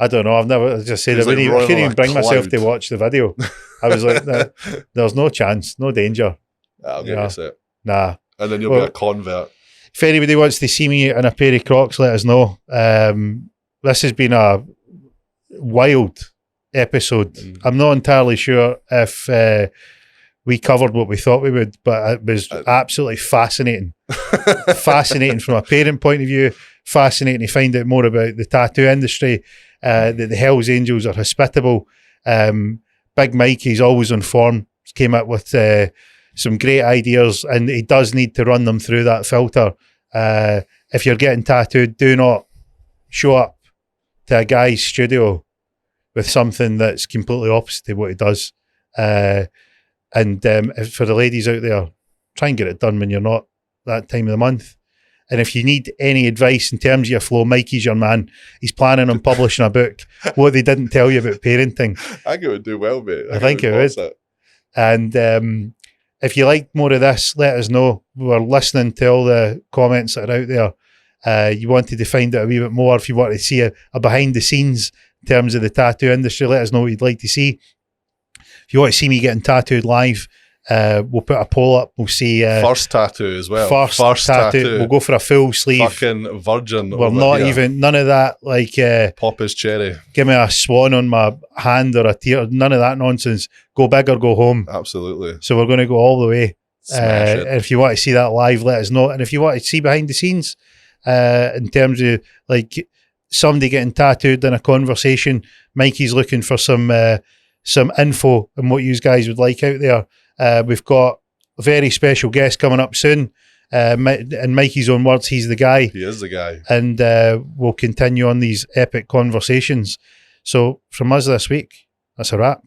I don't know. I've never, as I said, I He's like couldn't even running bring on a myself to cloud. watch the video. I was like, there's no chance, no danger. I'll get Yeah. you set. Nah. And then you'll Well, be a convert. If anybody wants to see me in a pair of Crocs, let us know. This has been a wild episode. I'm not entirely sure if we covered what we thought we would, but it was absolutely fascinating. Fascinating from a parent point of view, fascinating to find out more about the tattoo industry, that the Hells Angels are hospitable. Big Mikey's always on form. He's came up with some great ideas, and he does need to run them through that filter. If you're getting tattooed, do not show up to a guy's studio with something that's completely opposite to what he does. If for the ladies out there, try and get it done when you're not that time of the month. And if you need any advice in terms of your flow, Mikey's your man. He's planning on publishing a book, What They Didn't Tell You About Parenting. I think it would do well, mate. I think it would. And if you like more of this, let us know. We're listening to all the comments that are out there. You wanted to find out a wee bit more. If you want to see a behind the scenes in terms of the tattoo industry, let us know what you'd like to see. If you want to see me getting tattooed live, we'll put a poll up. We'll see first tattoo as well. First tattoo. We'll go for a full sleeve. Fucking virgin. We're not even, none of that, like pop his cherry. Give me a swan on my hand or a tear. None of that nonsense. Go big or go home. Absolutely. So we're going to go all the way. Smash it. If you want to see that live, let us know. And if you want to see behind the scenes, in terms of like somebody getting tattooed in a conversation, Mikey's looking for some info on what you guys would like out there. We've got a very special guest coming up soon. In Mikey's own words, he's the guy. He is the guy. And we'll continue on these epic conversations. So from us this week, that's a wrap.